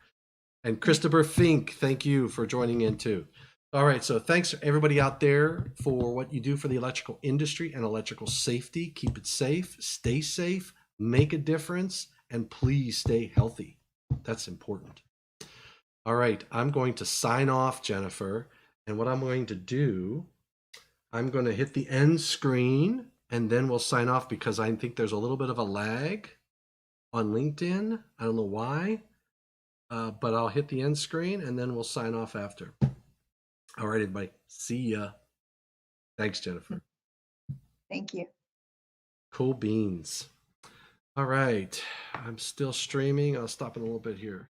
And Christopher Fink, thank you for joining in too. All right, so thanks everybody out there for what you do for the electrical industry and electrical safety. Keep it safe, stay safe, make a difference, and please stay healthy. That's important. All right, I'm going to sign off, Jennifer. And what I'm going to do, I'm going to hit the end screen and then we'll sign off because I think there's a little bit of a lag on LinkedIn. I don't know why, but I'll hit the end screen and then we'll sign off after. All right, everybody. See ya. Thanks, Jennifer. Thank you. Cool beans. All right. I'm still streaming. I'll stop in a little bit here.